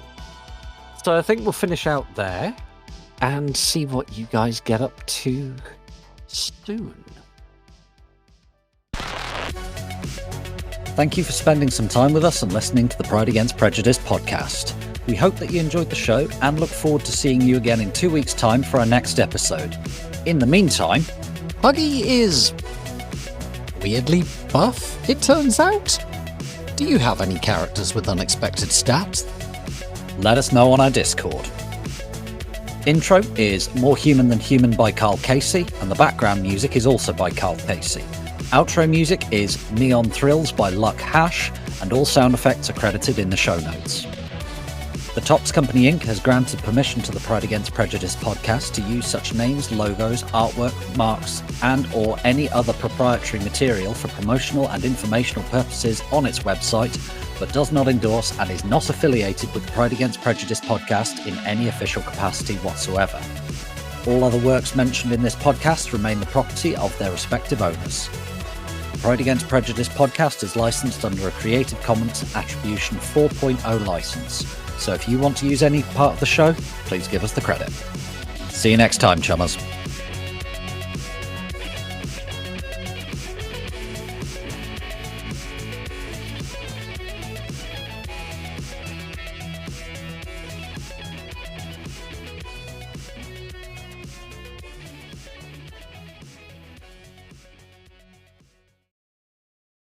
So I think we'll finish out there and see what you guys get up to soon. Thank you for spending some time with us and listening to the Pride Against Prejudice podcast. We hope that you enjoyed the show and look forward to seeing you again in 2 weeks' time for our next episode. In the meantime, Huggy is weirdly buff, it turns out. Do you have any characters with unexpected stats? Let us know on our Discord. Intro is More Human Than Human by Karl Casey, and the background music is also by Karl Casey. Outro music is Neon Thrills by Luck Hash, and all sound effects are credited in the show notes. The Tops Company Inc. has granted permission to the Pride Against Prejudice podcast to use such names, logos, artwork, marks, and or any other proprietary material for promotional and informational purposes on its website, but does not endorse and is not affiliated with the Pride Against Prejudice podcast in any official capacity whatsoever. All other works mentioned in this podcast remain the property of their respective owners. The Pride Against Prejudice podcast is licensed under a Creative Commons Attribution 4.0 license, so if you want to use any part of the show, please give us the credit. See you next time, chummers.